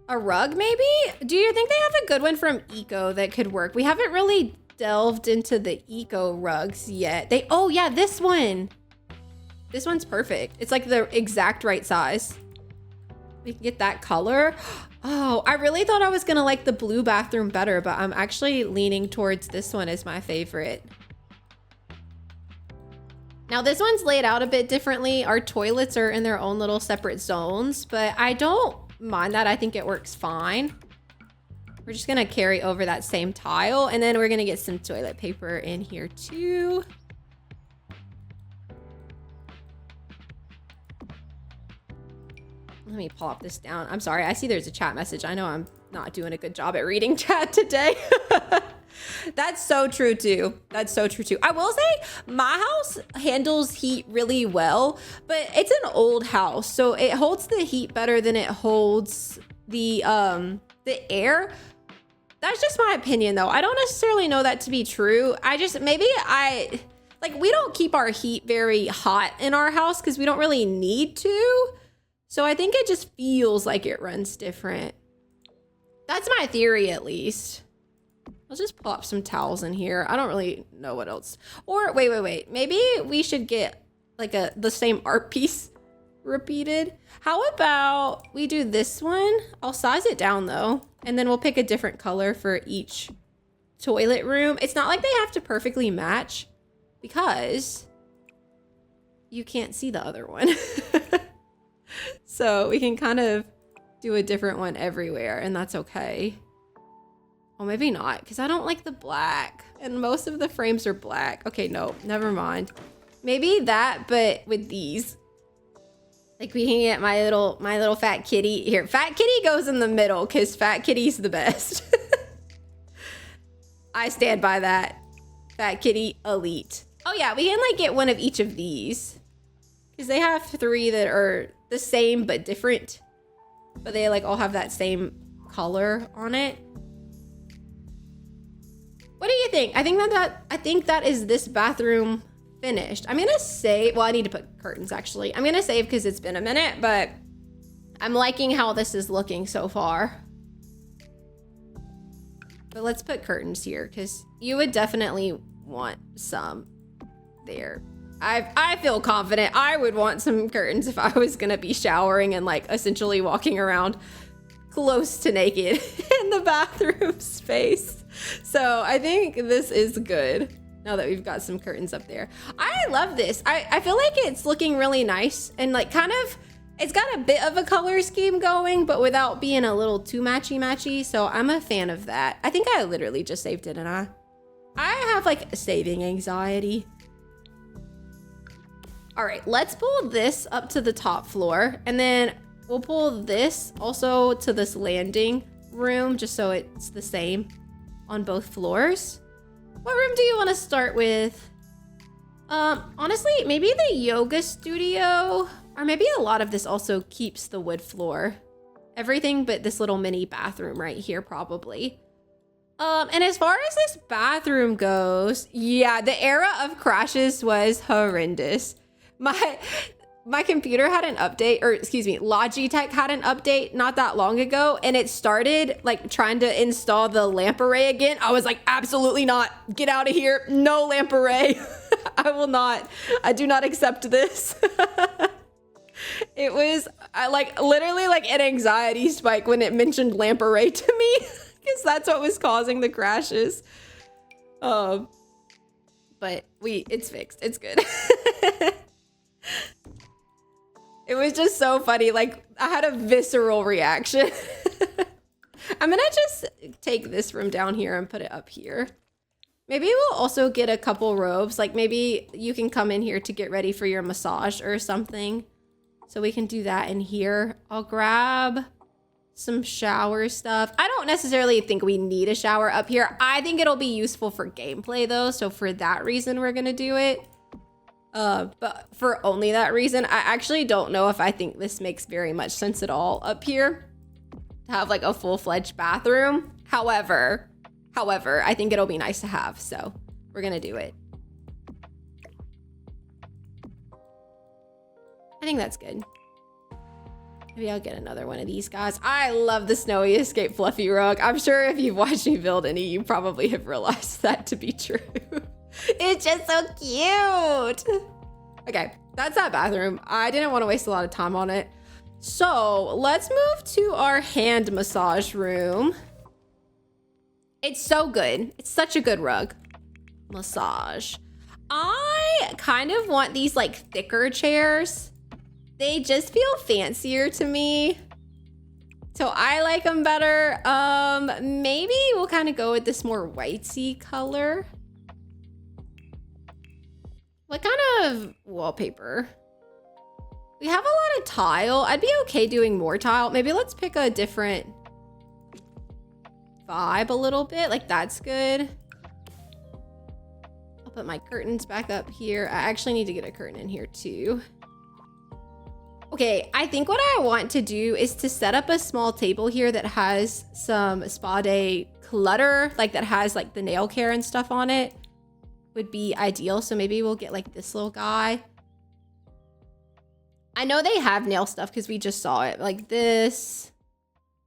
A rug maybe? Do you think they have a good one from Eco that could work? We haven't really delved into the Eco rugs yet. Oh yeah, this one. This one's perfect. It's like the exact right size. We can get that color. Oh, I really thought I was gonna like the blue bathroom better, but I'm actually leaning towards this one as my favorite. Now this one's laid out a bit differently. Our toilets are in their own little separate zones, but I don't mind that. I think it works fine. We're just gonna carry over that same tile, and then we're gonna get some toilet paper in here too. Let me pop this down. I'm sorry, I see there's a chat message. I know I'm not doing a good job at reading chat today. That's so true too. That's so true too. I will say my house handles heat really well, but it's an old house, so it holds the heat better than it holds the air. That's just my opinion though. I don't necessarily know that to be true. We don't keep our heat very hot in our house because we don't really need to. So I think it just feels like it runs different. That's my theory at least. I'll just plop some towels in here. I don't really know what else. Or wait. Maybe we should get like the same art piece repeated. How about we do this one? I'll size it down though. And then we'll pick a different color for each toilet room. It's not like they have to perfectly match because you can't see the other one. So we can kind of do a different one everywhere, and that's okay. Well, maybe not, because I don't like the black, and most of the frames are black. Okay, no, never mind. Maybe that, but with these. Like we can get my little fat kitty here. Fat kitty goes in the middle because fat kitty's the best. I stand by that. Fat kitty elite. Oh yeah, we can like get one of each of these because they have 3 that are the same but different, but they like all have that same color on it. What do you think? I think that is this bathroom finished. I'm gonna save. Well, I need to put curtains actually. I'm gonna save because it's been a minute, but I'm liking how this is looking so far. But let's put curtains here because you would definitely want some there. I feel confident I would want some curtains if I was gonna be showering and like essentially walking around close to naked in the bathroom space. So I think this is good now that we've got some curtains up there. I love this. I feel like it's looking really nice and like kind of, it's got a bit of a color scheme going, but without being a little too matchy. So I'm a fan of that. I think I literally just saved it, didn't I? I have like saving anxiety. All right, let's pull this up to the top floor, and then we'll pull this also to this landing room just so it's the same on both floors. What room do you want to start with? Honestly, maybe the yoga studio, or maybe a lot of this also keeps the wood floor. Everything but this little mini bathroom right here, probably. And as far as this bathroom goes, yeah, the era of crashes was horrendous. My computer had an update, or excuse me, Logitech had an update not that long ago, and it started like trying to install the lamp array again. I was like, absolutely not. Get out of here. No lamp array. I will not. I do not accept this. It was literally like an anxiety spike when it mentioned lamp array to me, because that's what was causing the crashes. But it's fixed. It's good. It was just so funny. Like, I had a visceral reaction. I'm gonna just take this from down here and put it up here. Maybe we'll also get a couple robes. Like, maybe you can come in here to get ready for your massage or something. So we can do that in here. I'll grab some shower stuff. I don't necessarily think we need a shower up here. I think it'll be useful for gameplay though. So for that reason, we're gonna do it. But for only that reason, I actually don't know if I think this makes very much sense at all up here to have like a full-fledged bathroom. However, I think it'll be nice to have. So we're gonna do it. I think that's good. Maybe I'll get another one of these guys. I love the Snowy Escape fluffy rug. I'm sure if you've watched me build any, you probably have realized that to be true. It's just so cute. Okay, that's that bathroom. I didn't want to waste a lot of time on it. So let's move to our hand massage room. It's so good. It's such a good rug. Massage. I kind of want these like thicker chairs. They just feel fancier to me. So I like them better. Maybe we'll kind of go with this more whitey color. What kind of wallpaper? We have a lot of tile. I'd be okay doing more tile. Maybe let's pick a different vibe a little bit. Like, that's good. I'll put my curtains back up here. I actually need to get a curtain in here too. Okay, I think what I want to do is to set up a small table here that has some spa day clutter, like that has like the nail care and stuff on it, would be ideal. So maybe we'll get like this little guy. I know they have nail stuff because we just saw it, like this.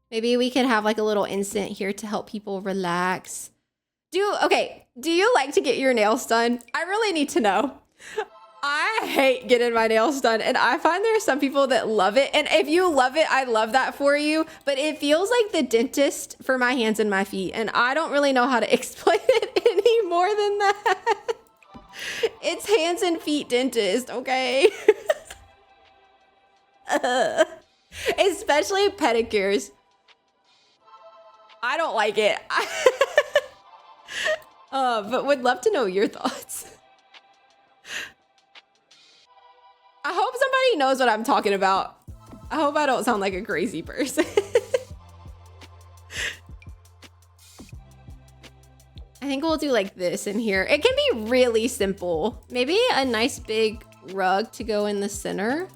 Maybe we could have like a little instant here to help people relax. Okay, do you like to get your nails done? I really need to know. I hate getting my nails done, and I find there are some people that love it. And if you love it, I love that for you. But it feels like the dentist for my hands and my feet, and I don't really know how to explain it any more than that. It's hands and feet dentist, okay? Especially pedicures. I don't like it. But would love to know your thoughts. I hope somebody knows what I'm talking about. I hope I don't sound like a crazy person. I think we'll do like this in here. It can be really simple. Maybe a nice big rug to go in the center.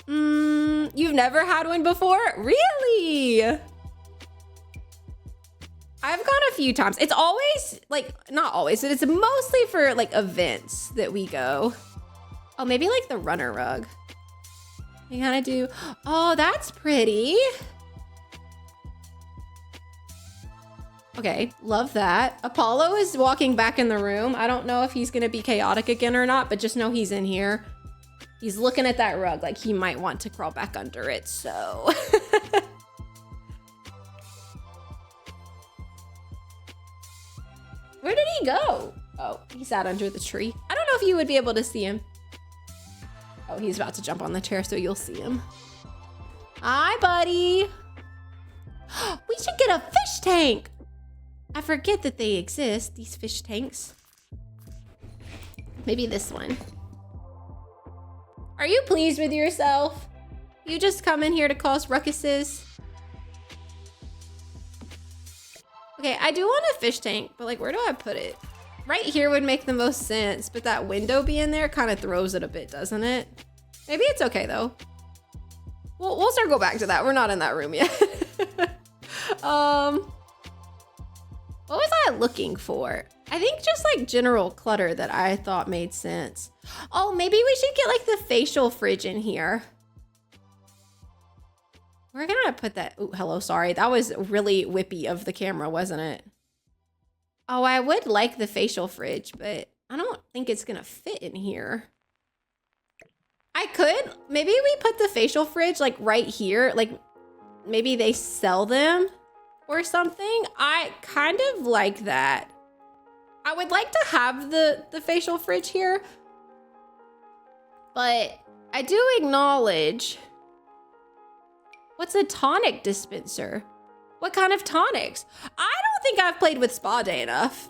You've never had one before? Really? I've gone a few times. It's always, like, not always, but it's mostly for, like, events that we go. Oh, maybe, like, the runner rug. We kind of do. Oh, that's pretty. Okay, love that. Apollo is walking back in the room. I don't know if he's going to be chaotic again or not, but just know he's in here. He's looking at that rug like he might want to crawl back under it, so... Where did he go? Oh, he sat under the tree. I don't know if you would be able to see him. Oh, he's about to jump on the chair, so you'll see him. Hi, buddy. We should get a fish tank. I forget that they exist, these fish tanks. Maybe this one. Are you pleased with yourself? You just come in here to cause ruckuses? Okay, I do want a fish tank, but like, where do I put it? Right here would make the most sense, but that window being there kind of throws it a bit, doesn't it? Maybe it's okay though. We'll circle back to that. We're not in that room yet. What was I looking for? I think just like general clutter that I thought made sense. Oh, maybe we should get like the facial fridge in here. We're gonna put that. Oh, hello, sorry. That was really whippy of the camera, wasn't it? Oh, I would like the facial fridge, but I don't think it's gonna fit in here. I could. Maybe we put the facial fridge like right here. Like maybe they sell them or something. I kind of like that. I would like to have the facial fridge here, But I do acknowledge. What's a tonic dispenser? What kind of tonics? I don't think I've played with Spa Day enough.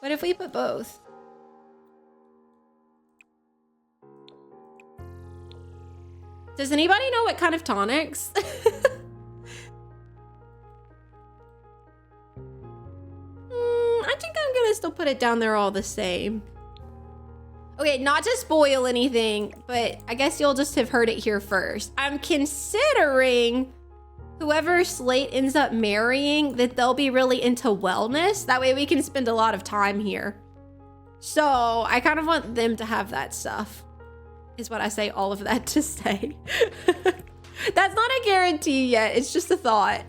What if we put both? Does anybody know what kind of tonics? I think I'm gonna still put it down there all the same. Okay, not to spoil anything, but I guess you'll just have heard it here first. I'm considering whoever Slate ends up marrying that they'll be really into wellness. That way we can spend a lot of time here. So I kind of want them to have that stuff, is what I say all of that to say. That's not a guarantee yet. It's just a thought.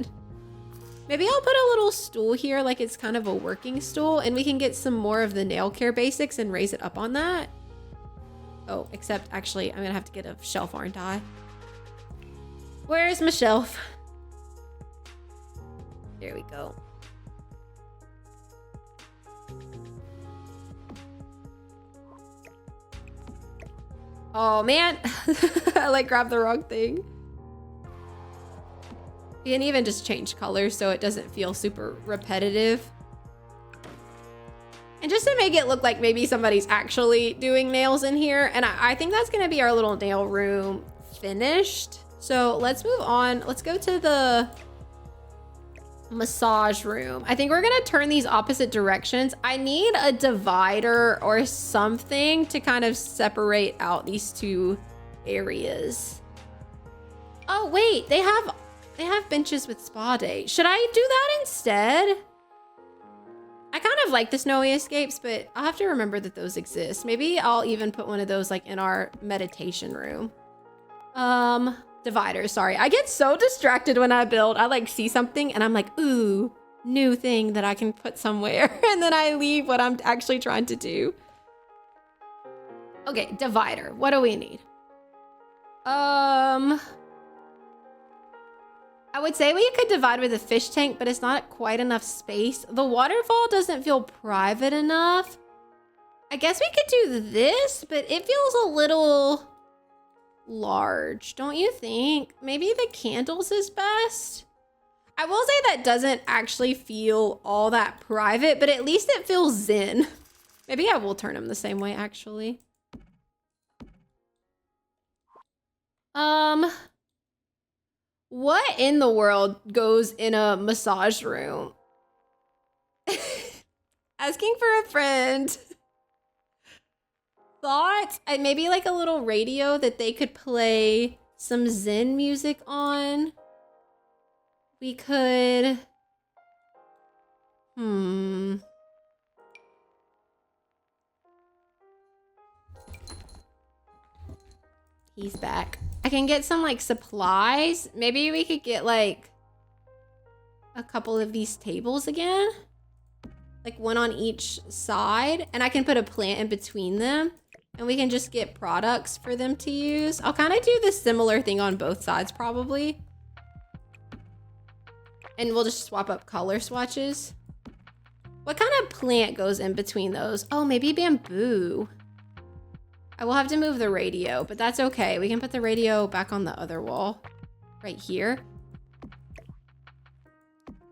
Maybe I'll put a little stool here, like it's kind of a working stool, and we can get some more of the nail care basics and raise it up on that. Oh, except actually, I'm gonna have to get a shelf, aren't I? Where's my shelf? There we go. Oh man, I like grabbed the wrong thing. You can even just change colors so it doesn't feel super repetitive. And just to make it look like maybe somebody's actually doing nails in here. And I think that's gonna be our little nail room finished. So let's move on. Let's go to the massage room. I think we're gonna turn these opposite directions. I need a divider or something to kind of separate out these two areas. Oh wait, they have benches with spa day. Should I do that instead? I kind of like the snowy escapes, but I'll have to remember that those exist. Maybe I'll even put one of those like in our meditation room. Dividers, sorry. I get so distracted when I build. I like see something and I'm like, ooh, new thing that I can put somewhere. And then I leave what I'm actually trying to do. Okay, divider. What do we need? I would say we could divide with a fish tank, but it's not quite enough space. The waterfall doesn't feel private enough. I guess we could do this, but it feels a little large, don't you think? Maybe the candles is best. I will say that doesn't actually feel all that private, but at least it feels zen. Maybe I will turn them the same way, actually. What in the world goes in a massage room? Asking for a friend. Thoughts? And maybe like a little radio that they could play some Zen music on. We could... He's back. I can get some like supplies. Maybe we could get like a couple of these tables again. Like one on each side. And I can put a plant in between them. And we can just get products for them to use. I'll kind of do the similar thing on both sides probably. And we'll just swap up color swatches. What kind of plant goes in between those? Oh, maybe bamboo. I will have to move the radio, but that's okay. We can put the radio back on the other wall right here.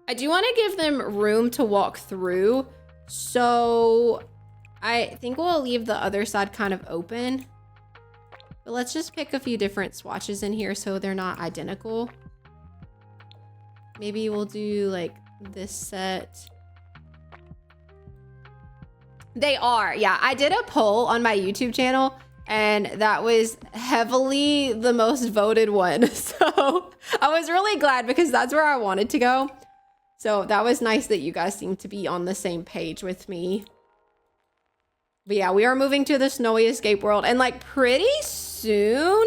I do want to give them room to walk through. So I think we'll leave the other side kind of open. But let's just pick a few different swatches in here so they're not identical. Maybe we'll do like this set. They are, yeah. I did a poll on my YouTube channel and that was heavily the most voted one. So I was really glad because that's where I wanted to go. So that was nice that you guys seem to be on the same page with me. But yeah, we are moving to the snowy escape world and like pretty soon.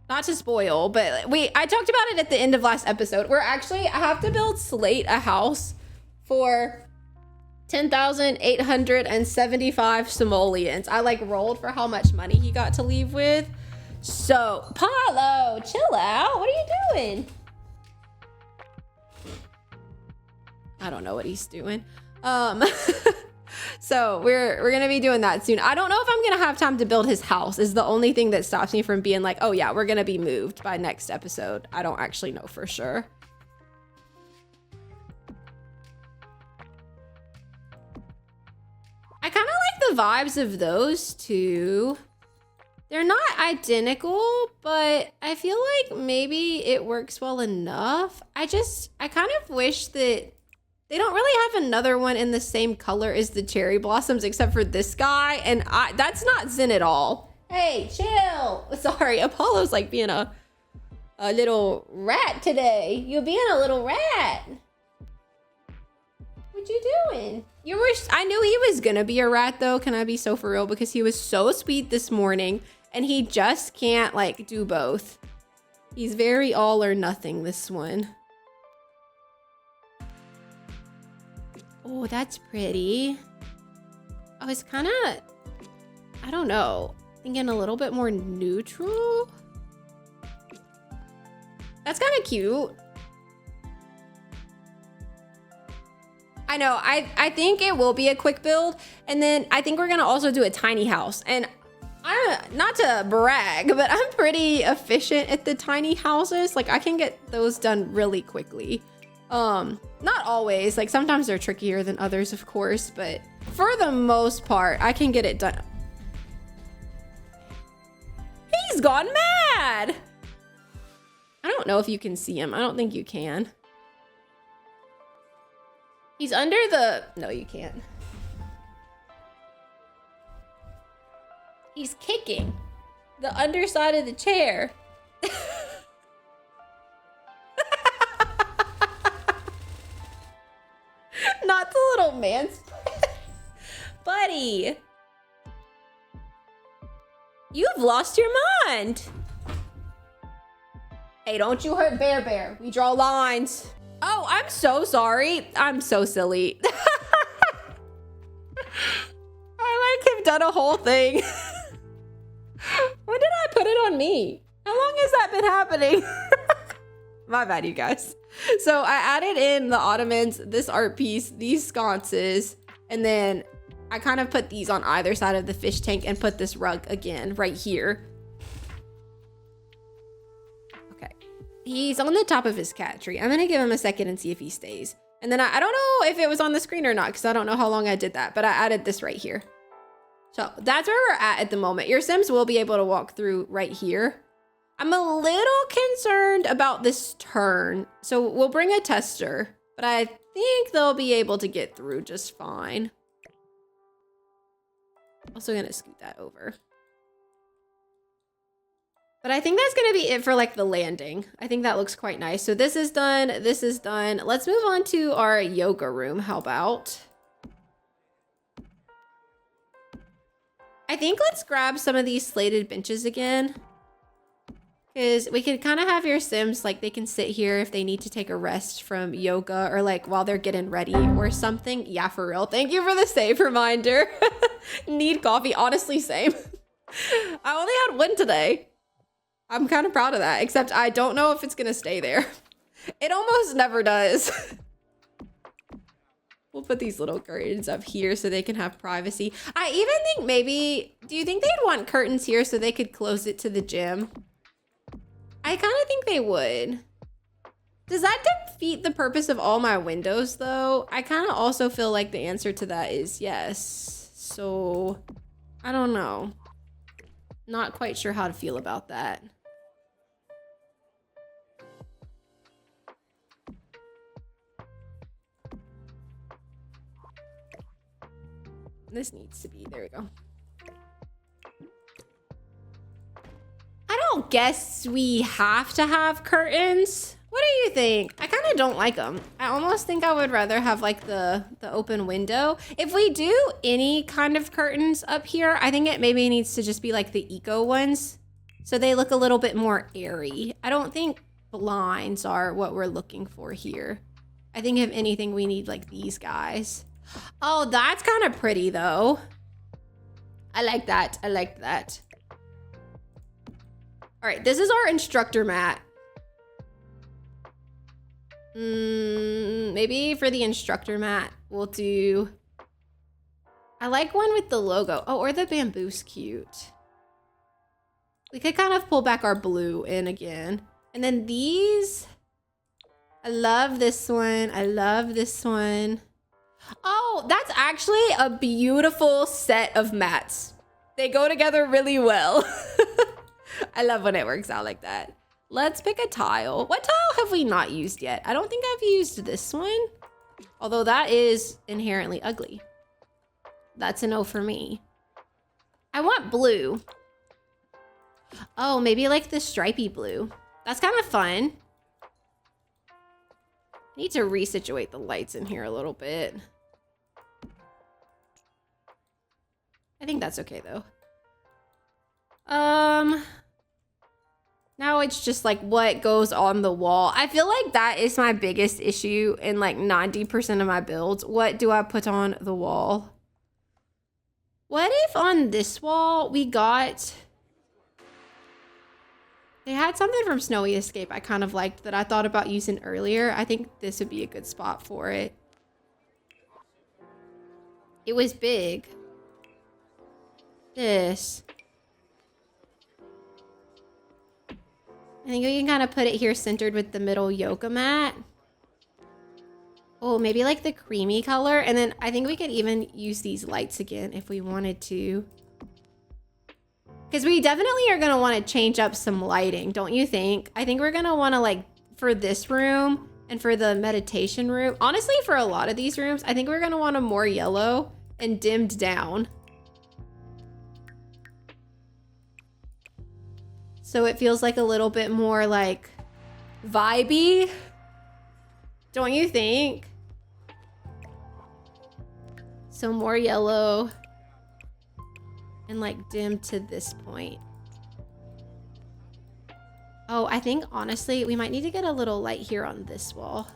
Not to spoil, but I talked about it at the end of last episode. I have to build Slate a house for 10,875 simoleons. I like rolled for how much money he got to leave with. So, Paulo, chill out. What are you doing? I don't know what he's doing. So we're gonna be doing that soon. I don't know if I'm gonna have time to build his house is the only thing that stops me from being like, oh yeah, we're gonna be moved by next episode. I don't actually know for sure. I kind of like the vibes of those two. They're not identical, but I feel like maybe it works well enough. I kind of wish that they don't really have another one in the same color as the cherry blossoms, except for this guy. And that's not Zen at all. Hey, chill. Sorry, Apollo's like being a little rat today. You're being a little rat. What you doing? I knew he was gonna be a rat though. Can I be so for real? Because he was so sweet this morning and he just can't like do both. He's very all or nothing, this one. Oh, that's pretty. I was kind of, I don't know, thinking a little bit more neutral. That's kind of cute. I know, I think it will be a quick build. And then I think we're gonna also do a tiny house. And not to brag, but I'm pretty efficient at the tiny houses. Like I can get those done really quickly. Not always, like sometimes they're trickier than others, of course, but for the most part, I can get it done. He's gone mad. I don't know if you can see him. I don't think you can. He's under the, no, you can't. He's kicking the underside of the chair. Not the little man's buddy. You've lost your mind. Hey, don't you hurt Bear. We draw lines. Oh, I'm so sorry. I'm so silly. I like have done a whole thing. When did I put it on me? How long has that been happening? My bad, you guys. So I added in the ottomans, this art piece, these sconces, and then I kind of put these on either side of the fish tank and put this rug again right here. Okay. He's on the top of his cat tree. I'm gonna give him a second and see if he stays. And then I don't know if it was on the screen or not because I don't know how long I did that, but I added this right here. So that's where we're at the moment. Your Sims will be able to walk through right here. I'm a little concerned about this turn. So we'll bring a tester, but I think they'll be able to get through just fine. Also gonna scoot that over. But I think that's gonna be it for like the landing. I think that looks quite nice. So this is done, this is done. Let's move on to our yoga room, how about? I think let's grab some of these slated benches again. Because we could kind of have your Sims, like they can sit here if they need to take a rest from yoga or like while they're getting ready or something. Yeah, for real. Thank you for the save reminder. Need coffee. Honestly, same. I only had one today. I'm kind of proud of that, except I don't know if it's going to stay there. It almost never does. We'll put these little curtains up here so they can have privacy. I even think maybe, do you think they'd want curtains here so they could close it to the gym? I kind of think they would. Does that defeat the purpose of all my windows though? I kind of also feel like the answer to that is yes. So I don't know. Not quite sure how to feel about that. This needs to be, there we go. I don't guess we have to have curtains. What do you think? I kind of don't like them. I almost think I would rather have like the open window. If we do any kind of curtains up here, I think it maybe needs to just be like the eco ones. So they look a little bit more airy. I don't think blinds are what we're looking for here. I think if anything, we need like these guys. Oh, that's kind of pretty though. I like that. I like that. All right, this is our instructor mat. Maybe for the instructor mat, we'll do I like one with the logo. Oh, or the bamboo's cute. We could kind of pull back our blue in again. And then these, I love this one. I love this one. Oh, that's actually a beautiful set of mats. They go together really well. I love when it works out like that. Let's pick a tile. What tile have we not used yet? I don't think I've used this one. Although that is inherently ugly. That's a no for me. I want blue. Oh, maybe like the stripy blue. That's kind of fun. I need to resituate the lights in here a little bit. I think that's okay though. Now it's just like what goes on the wall. I feel like that is my biggest issue in like 90% of my builds. What do I put on the wall? What if on this wall we got... They had something from Snowy Escape I kind of liked that I thought about using earlier. I think this would be a good spot for it. It was big. This. I think we can kind of put it here centered with the middle yoga mat. Oh, maybe like the creamy color. And then I think we could even use these lights again if we wanted to. Because we definitely are going to want to change up some lighting, don't you think? I think we're going to want to like, for this room and for the meditation room. Honestly, for a lot of these rooms, I think we're going to want them more yellow and dimmed down. So it feels like a little bit more like vibey. Don't you think? So more yellow and like dim to this point. Oh, I think honestly, we might need to get a little light here on this wall.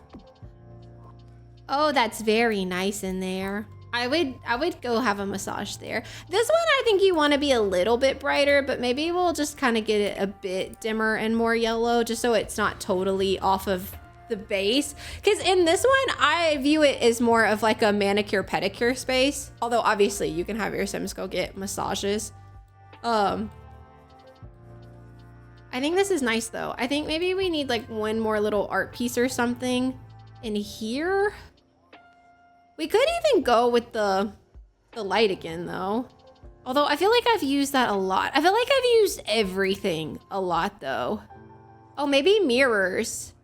Oh, that's very nice in there. I would go have a massage there. This one, I think you want to be a little bit brighter, but maybe we'll just kind of get it a bit dimmer and more yellow just so it's not totally off of the base. Because in this one, I view it as more of like a manicure pedicure space. Although obviously you can have your Sims go get massages. I think this is nice though. I think maybe we need like one more little art piece or something in here. We could even go with the light again though. Although I feel like I've used that a lot. I feel like I've used everything a lot though. Oh, maybe mirrors.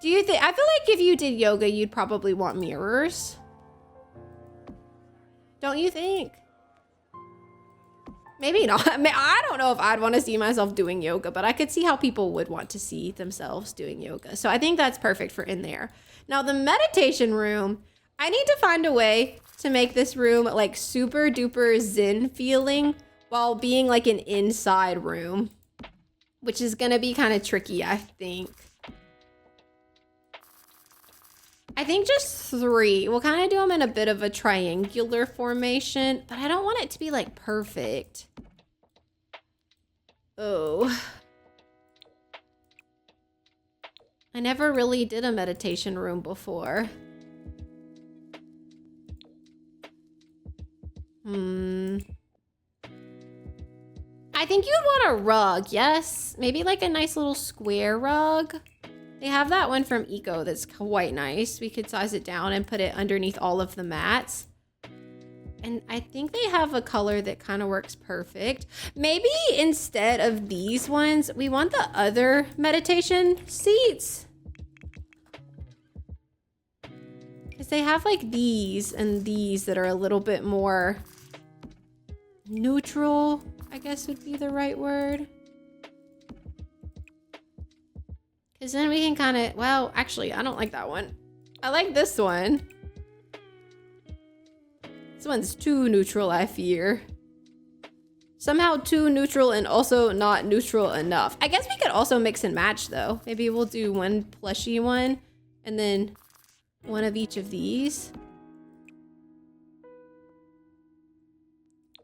Do you think, I feel like if you did yoga, you'd probably want mirrors. Don't you think? Maybe not. I mean, I don't know if I'd want to see myself doing yoga, but I could see how people would want to see themselves doing yoga. So I think that's perfect for in there. Now the meditation room, I need to find a way to make this room like super duper zen feeling while being like an inside room, which is gonna be kind of tricky, I think. I think just 3. We'll kind of do them in a bit of a triangular formation, but I don't want it to be like perfect. Oh. I never really did a meditation room before. I think you'd want a rug, yes? Maybe like a nice little square rug. They have that one from Eco that's quite nice. We could size it down and put it underneath all of the mats. And I think they have a color that kind of works perfect. Maybe instead of these ones, we want the other meditation seats. Because they have like these and these that are a little bit more neutral, I guess would be the right word. Because then we can kind of, well, actually, I don't like that one. I like this one. This one's too neutral, I fear. Somehow too neutral and also not neutral enough. I guess we could also mix and match though. Maybe we'll do one plushy one and then one of each of these.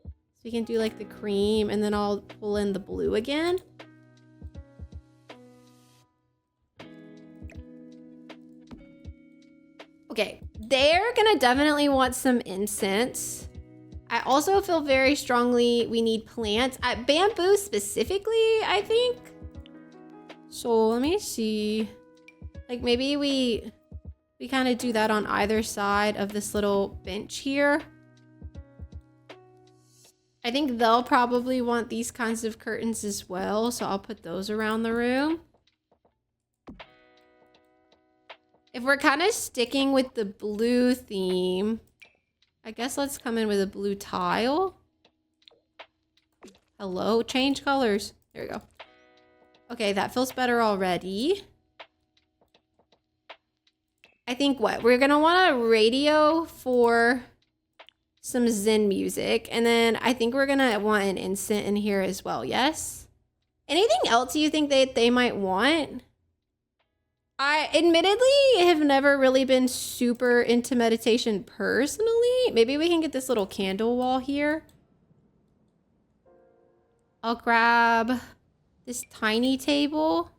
So we can do like the cream and then I'll pull in the blue again. Okay, they're gonna definitely want some incense. I also feel very strongly we need plants. Bamboo specifically, I think. So let me see. Like maybe we kind of do that on either side of this little bench here. I think they'll probably want these kinds of curtains as well, so I'll put those around the room. If we're kind of sticking with the blue theme, I guess let's come in with a blue tile. Hello, change colors. There we go. Okay, that feels better already. I think what? We're gonna want a radio for some Zen music. And then I think we're gonna want an incense in here as well, yes? Anything else you think that they might want? I admittedly have never really been super into meditation personally. Maybe we can get this little candle wall here. I'll grab this tiny table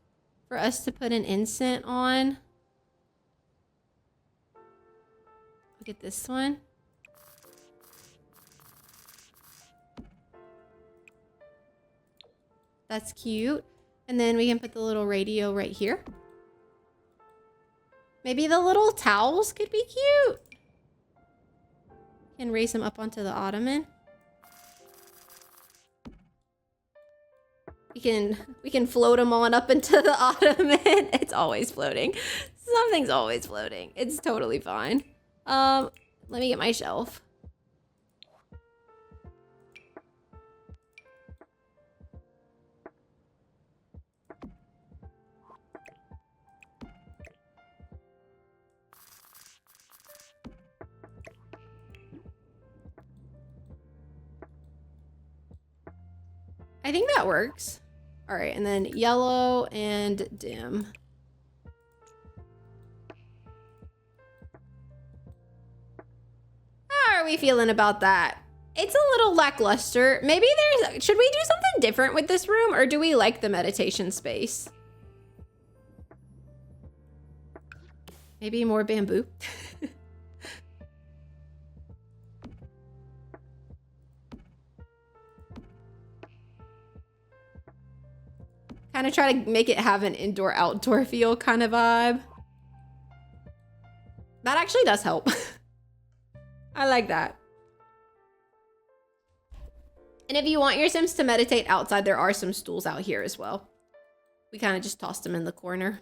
for us to put an incense on. I'll get this one. That's cute. And then we can put the little radio right here. Maybe the little towels could be cute. Can raise them up onto the ottoman. We can float them on up into the ottoman. It's always floating. Something's always floating. It's totally fine. Let me get my shelf. I think that works. All right, and then yellow and dim. How are we feeling about that? It's a little lackluster. Maybe should we do something different with this room, or do we like the meditation space? Maybe more bamboo. Kind of try to make it have an indoor-outdoor feel kind of vibe. That actually does help. I like that. And if you want your Sims to meditate outside, there are some stools out here as well. We kind of just tossed them in the corner.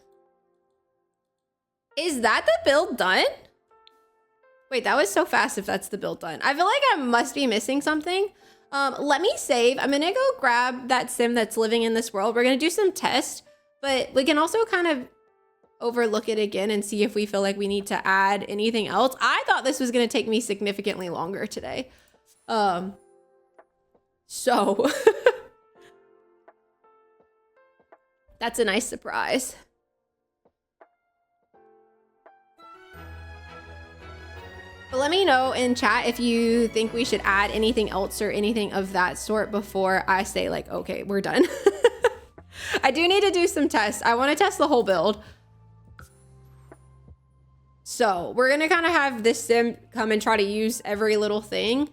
Is that the build done? Wait, that was so fast if that's the build done. I feel like I must be missing something. Let me save. I'm gonna go grab that sim that's living in this world. We're gonna do some tests, but we can also kind of overlook it again and see if we feel like we need to add anything else. I thought this was gonna take me significantly longer today. So that's a nice surprise. But let me know in chat if you think we should add anything else or anything of that sort before I say like, okay, we're done. I do need to do some tests. I want to test the whole build. So we're going to kind of have this sim come and try to use every little thing.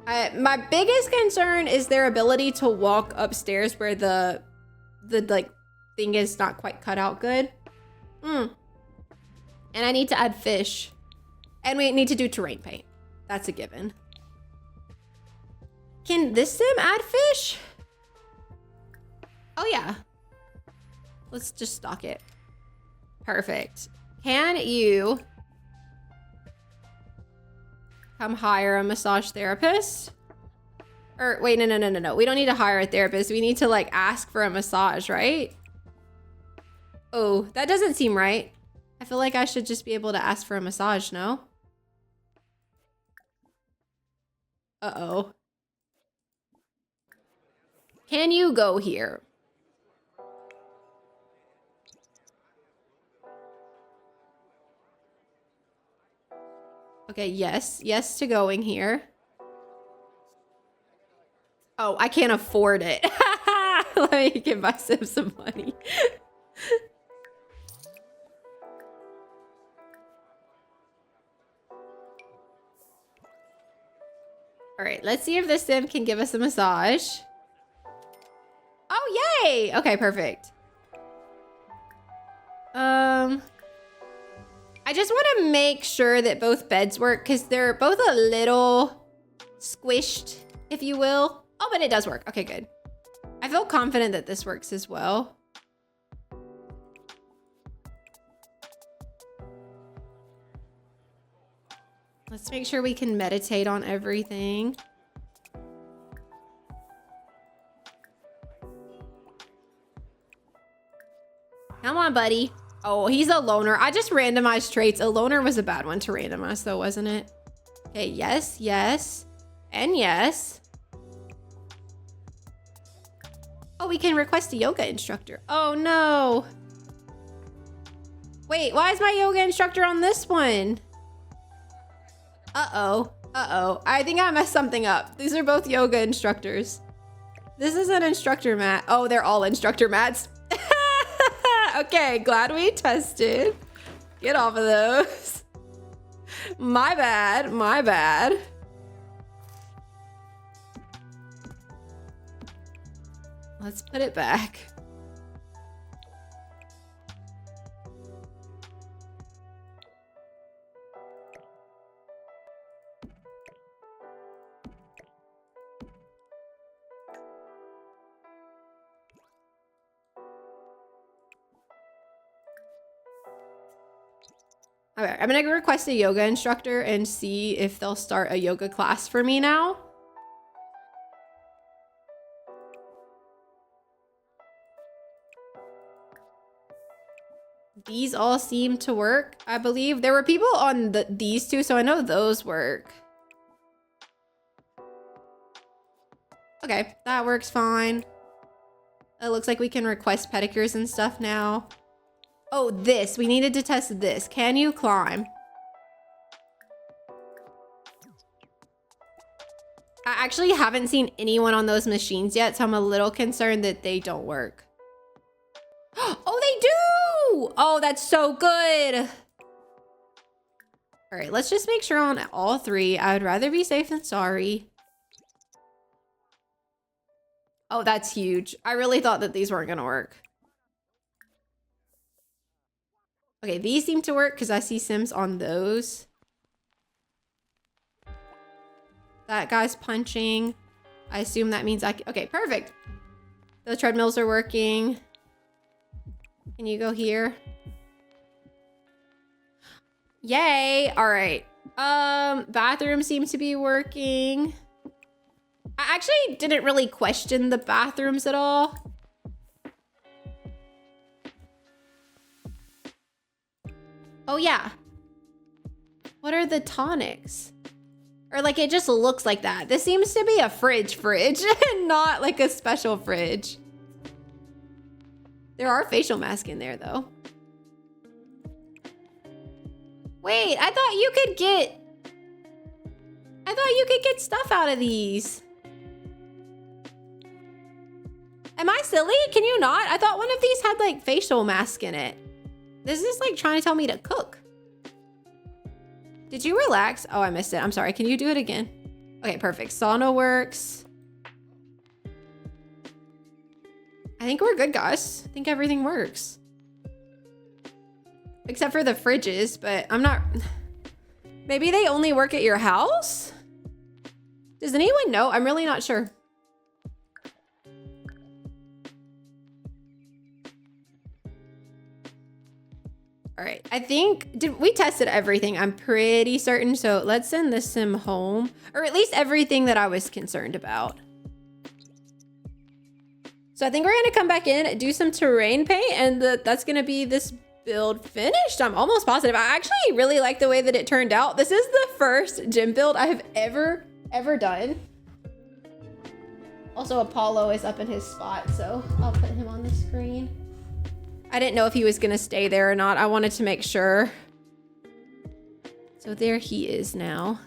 My biggest concern is their ability to walk upstairs where the like thing is not quite cut out good. And I need to add fish. And we need to do terrain paint. That's a given. Can this sim add fish? Oh yeah. Let's just stock it. Perfect. Can you come hire a massage therapist? Or wait, no. We don't need to hire a therapist. We need to like ask for a massage, right? Oh, that doesn't seem right. I feel like I should just be able to ask for a massage, no? Uh-oh. Can you go here? Okay, yes. Yes to going here. Oh, I can't afford it. Let me give myself some money. All right, let's see if this sim can give us a massage. Oh, yay! Okay, perfect. I just want to make sure that both beds work because they're both a little squished, if you will. Oh, but it does work. Okay, good. I feel confident that this works as well. Let's make sure we can meditate on everything. Come on, buddy. Oh, he's a loner. I just randomized traits. A loner was a bad one to randomize though, wasn't it? Okay, yes, yes, and yes. Oh, we can request a yoga instructor. Oh no. Wait, why is my yoga instructor on this one? Uh-oh, uh-oh. I think I messed something up. These are both yoga instructors. This is an instructor mat. Oh, they're all instructor mats. Okay, glad we tested. Get off of those. My bad, my bad. Let's put it back. Okay, I'm gonna request a yoga instructor and see if they'll start a yoga class for me now. These all seem to work, I believe. There were people on these two, so I know those work. Okay, that works fine. It looks like we can request pedicures and stuff now. Oh, this. We needed to test this. Can you climb? I actually haven't seen anyone on those machines yet, so I'm a little concerned that they don't work. Oh, they do! Oh, that's so good. All right, let's just make sure on all three. I would rather be safe than sorry. Oh, that's huge. I really thought that these weren't gonna work. Okay, these seem to work because I see Sims on those. That guy's punching. I assume that means I can... Okay, perfect. The treadmills are working. Can you go here? Yay! All right. Bathroom seems to be working. I actually didn't really question the bathrooms at all. Oh, yeah. What are the tonics? Or like, it just looks like that. This seems to be a fridge and not like a special fridge. There are facial masks in there though. Wait, I thought you could get stuff out of these. Am I silly? Can you not? I thought one of these had like facial mask in it. This is like trying to tell me to cook. Did you relax? Oh, I missed it. I'm sorry. Can you do it again? Okay, perfect. Sauna works. I think we're good, guys. I think everything works. Except for the fridges, but I'm not... Maybe they only work at your house? Does anyone know? I'm really not sure. All right, I think we tested everything. I'm pretty certain. So let's send this sim home, or at least everything that I was concerned about. So I think we're gonna come back in, do some terrain paint, and that's gonna be this build finished. I'm almost positive. I actually really like the way that it turned out. This is the first gym build I have ever done. Also, Apollo is up in his spot, so I'll put him on the screen. I didn't know if he was gonna stay there or not. I wanted to make sure. So there he is now.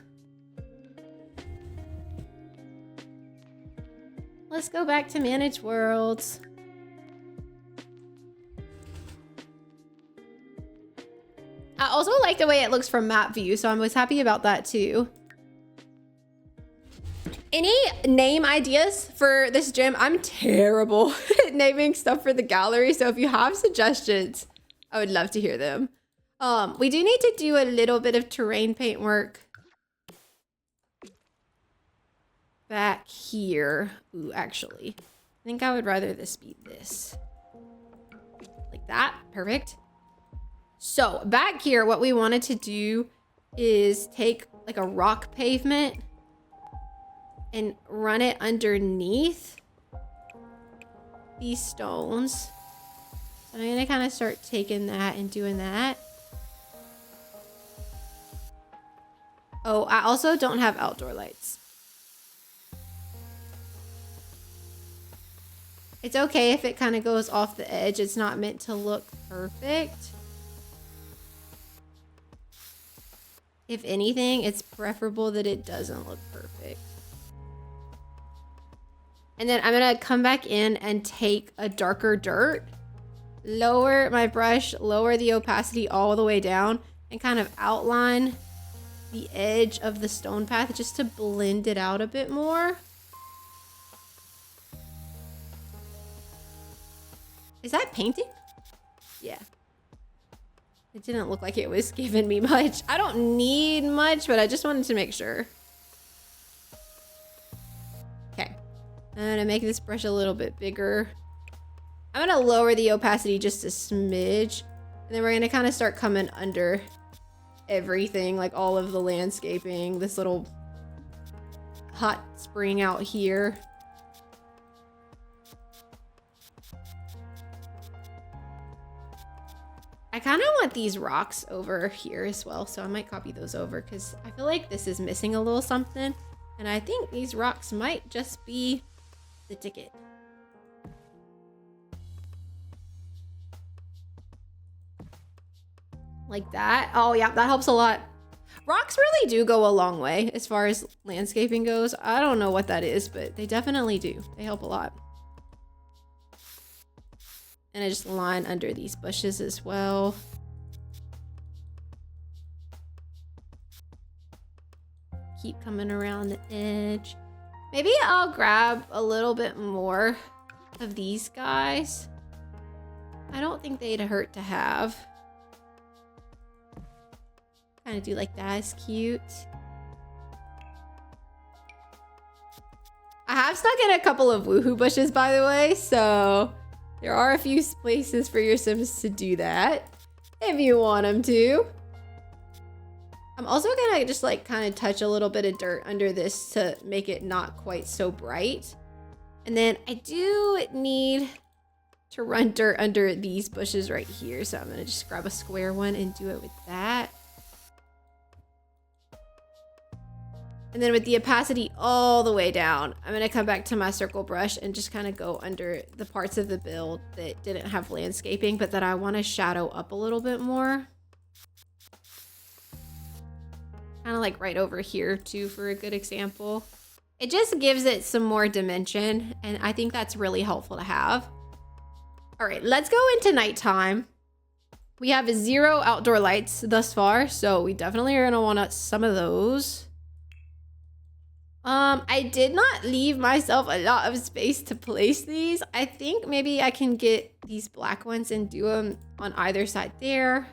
Let's go back to manage worlds. I also like the way it looks from map view, so I was happy about that too. Any name ideas for this gym? I'm terrible at naming stuff for the gallery, so if you have suggestions, I would love to hear them. We do need to do a little bit of terrain paint work back here. Ooh, actually, I think I would rather this be this. Like that, perfect. So back here, what we wanted to do is take like a rock pavement and run it underneath these stones. So I'm gonna kind of start taking that and doing that. Oh, I also don't have outdoor lights. It's okay if it kind of goes off the edge. It's not meant to look perfect. If anything, it's preferable that it doesn't look perfect. And then I'm gonna come back in and take a darker dirt, lower my brush, lower the opacity all the way down, and kind of outline the edge of the stone path just to blend it out a bit more. Is that painting? Yeah. It didn't look like it was giving me much. I don't need much, but I just wanted to make sure. Okay. I'm gonna make this brush a little bit bigger. I'm gonna lower the opacity just a smidge. And then we're gonna kind of start coming under everything, like all of the landscaping, this little hot spring out here. I kind of want these rocks over here as well, so I might copy those over because I feel like this is missing a little something, and I think these rocks might just be the ticket. Like that. Oh yeah, that helps a lot. Rocks really do go a long way as far as landscaping goes. I don't know what that is, but they definitely do. They help a lot. And I just line under these bushes as well. Keep coming around the edge. Maybe I'll grab a little bit more of these guys. I don't think they'd hurt to have. Kind of do like that, is cute. I have stuck in a couple of woohoo bushes, by the way, so there are a few places for your Sims to do that if you want them to. I'm also gonna just like kind of touch a little bit of dirt under this to make it not quite so bright. And then I do need to run dirt under these bushes right here. So I'm gonna just grab a square one and do it with that. And then with the opacity all the way down, I'm gonna come back to my circle brush and just kind of go under the parts of the build that didn't have landscaping, but that I want to shadow up a little bit more. Kind of like right over here too, for a good example. It just gives it some more dimension, and I think that's really helpful to have. All right, let's go into nighttime. We have 0 outdoor lights thus far, so we definitely are gonna want some of those. I did not leave myself a lot of space to place these. I think maybe I can get these black ones and do them on either side there.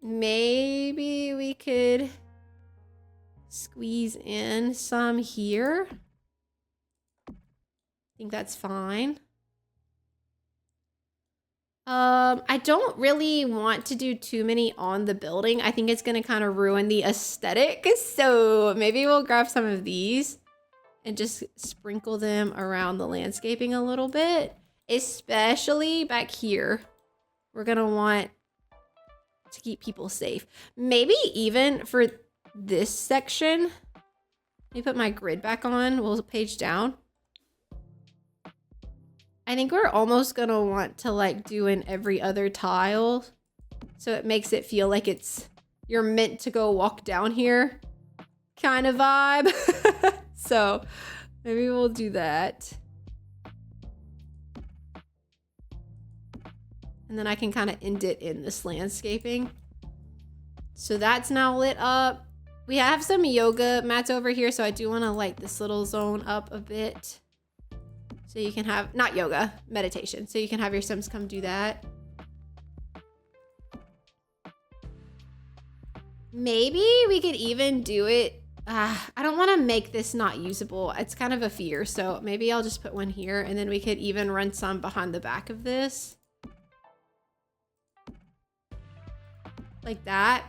Maybe we could squeeze in some here. I think that's fine. I don't really want to do too many on the building. I think it's going to kind of ruin the aesthetic. So maybe we'll grab some of these and just sprinkle them around the landscaping a little bit, especially back here. We're going to want to keep people safe. Maybe even for this section. Let me put my grid back on. We'll page down. I think we're almost gonna want to like do in every other tile, so it makes it feel like you're meant to go walk down here kind of vibe. So maybe we'll do that. And then I can kind of end it in this landscaping. So that's now lit up. We have some yoga mats over here, so I do want to light this little zone up a bit. So you can have, not yoga, meditation. So you can have your Sims come do that. Maybe we could even do it. I don't want to make this not usable. It's kind of a fear. So maybe I'll just put one here and then we could even run some behind the back of this. Like that.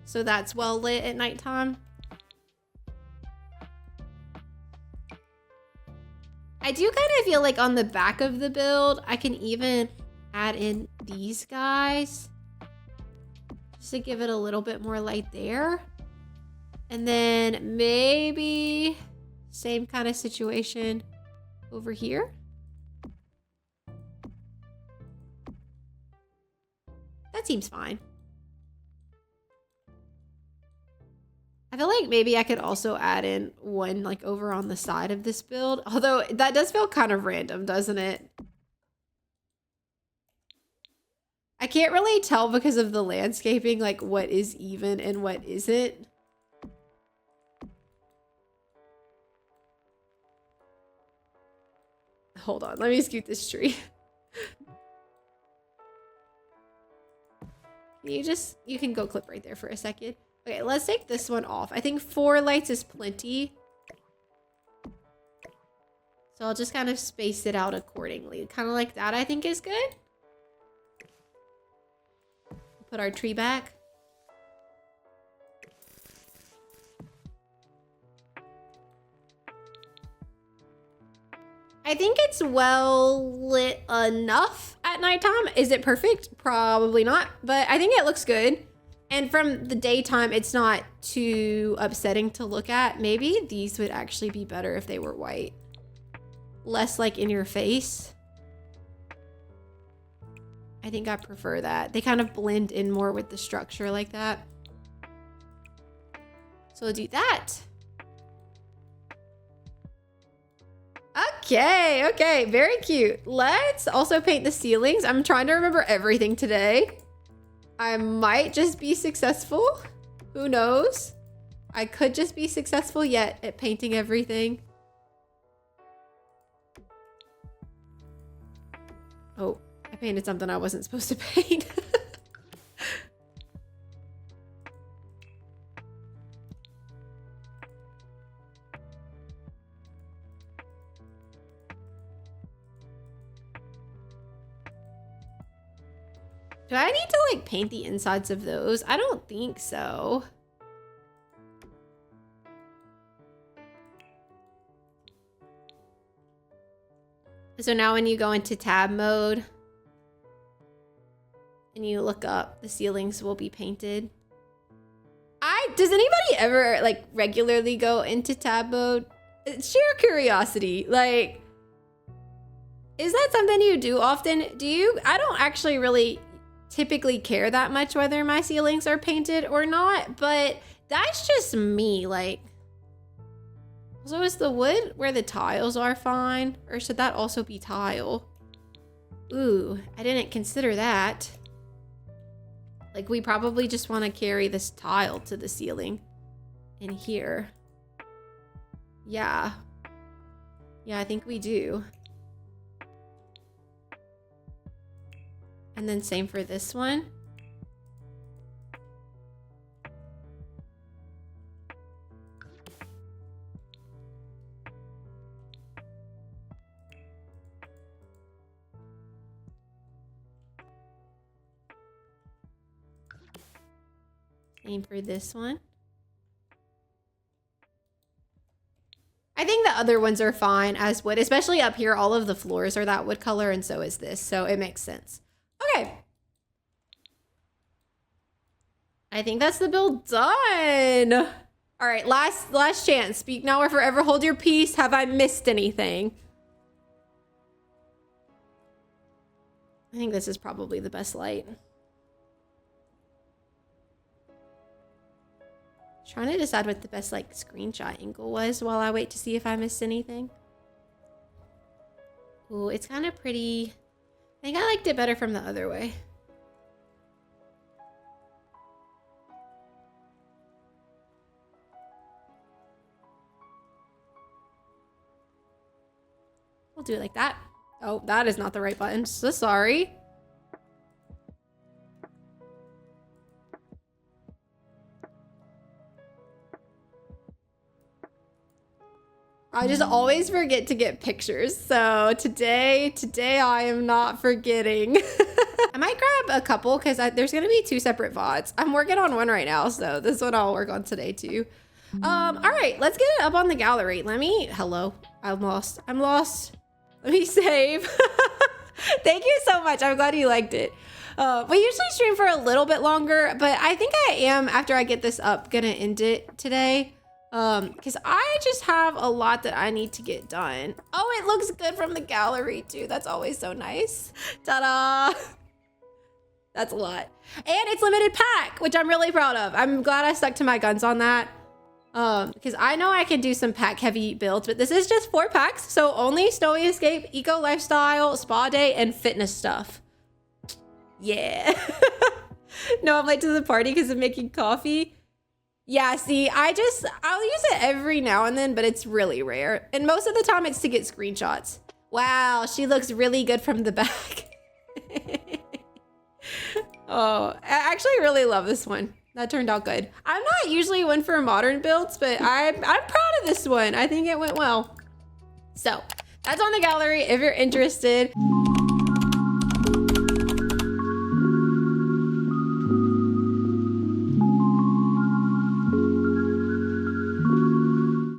So that's well lit at nighttime. I do kind of feel like on the back of the build, I can even add in these guys. Just to give it a little bit more light there. And then maybe same kind of situation over here. That seems fine. I feel like maybe I could also add in one like over on the side of this build. Although that does feel kind of random, doesn't it? I can't really tell because of the landscaping, like what is even and what isn't. Hold on, let me scoot this tree. You can go clip right there for a second. Okay, let's take this one off. I think 4 lights is plenty. So I'll just kind of space it out accordingly. Kind of like that, I think is good. Put our tree back. I think it's well lit enough at nighttime. Is it perfect? Probably not, but I think it looks good. And from the daytime, it's not too upsetting to look at. Maybe these would actually be better if they were white. Less like in your face. I think I prefer that. They kind of blend in more with the structure like that. So we'll do that. Okay, very cute. Let's also paint the ceilings. I'm trying to remember everything today. I might just be successful. Who knows? I could just be successful yet at painting everything. Oh, I painted something I wasn't supposed to paint. Do I need to like paint the insides of those? I don't think so. So now when you go into tab mode and you look up, the ceilings will be painted. Does anybody ever like regularly go into tab mode? It's sheer curiosity. Like, is that something you do often? I don't actually really typically care that much whether my ceilings are painted or not, but that's just me. Like, so is the wood where the tiles are fine, or should that also be tile? Ooh, I didn't consider that. Like, we probably just want to carry this tile to the ceiling in here. Yeah, I think we do. And then same for this one. Same for this one. I think the other ones are fine as wood, especially up here. All of the floors are that wood color, and so is this, so it makes sense. Okay. I think that's the build done. All right, last chance. Speak now or forever hold your peace. Have I missed anything? I think this is probably the best light. Trying to decide what the best like screenshot angle was while I wait to see if I missed anything. Ooh, it's kind of pretty. I think I liked it better from the other way. We'll do it like that. Oh, that is not the right button. So sorry. I just always forget to get pictures. So today I am not forgetting. I might grab a couple because there's going to be 2 separate VODs. I'm working on one right now. So this one I'll work on today too. All right, let's get it up on the gallery. Hello, I'm lost. Let me save. Thank you so much. I'm glad you liked it. We usually stream for a little bit longer, but I think I am, after I get this up, gonna end it today. Because I just have a lot that I need to get done. Oh, it looks good from the gallery too. That's always so nice. Ta-da! That's a lot. And it's limited pack, which I'm really proud of. I'm glad I stuck to my guns on that. Because I know I can do some pack heavy builds, but this is just 4 packs. So only Snowy Escape, Eco Lifestyle, Spa Day, and fitness stuff. Yeah. No, I'm late to the party because I'm making coffee. Yeah, see, I'll use it every now and then, but it's really rare. And most of the time it's to get screenshots. Wow, she looks really good from the back. Oh, I actually really love this one. That turned out good. I'm not usually one for modern builds, but I'm proud of this one. I think it went well. So that's on the gallery if you're interested.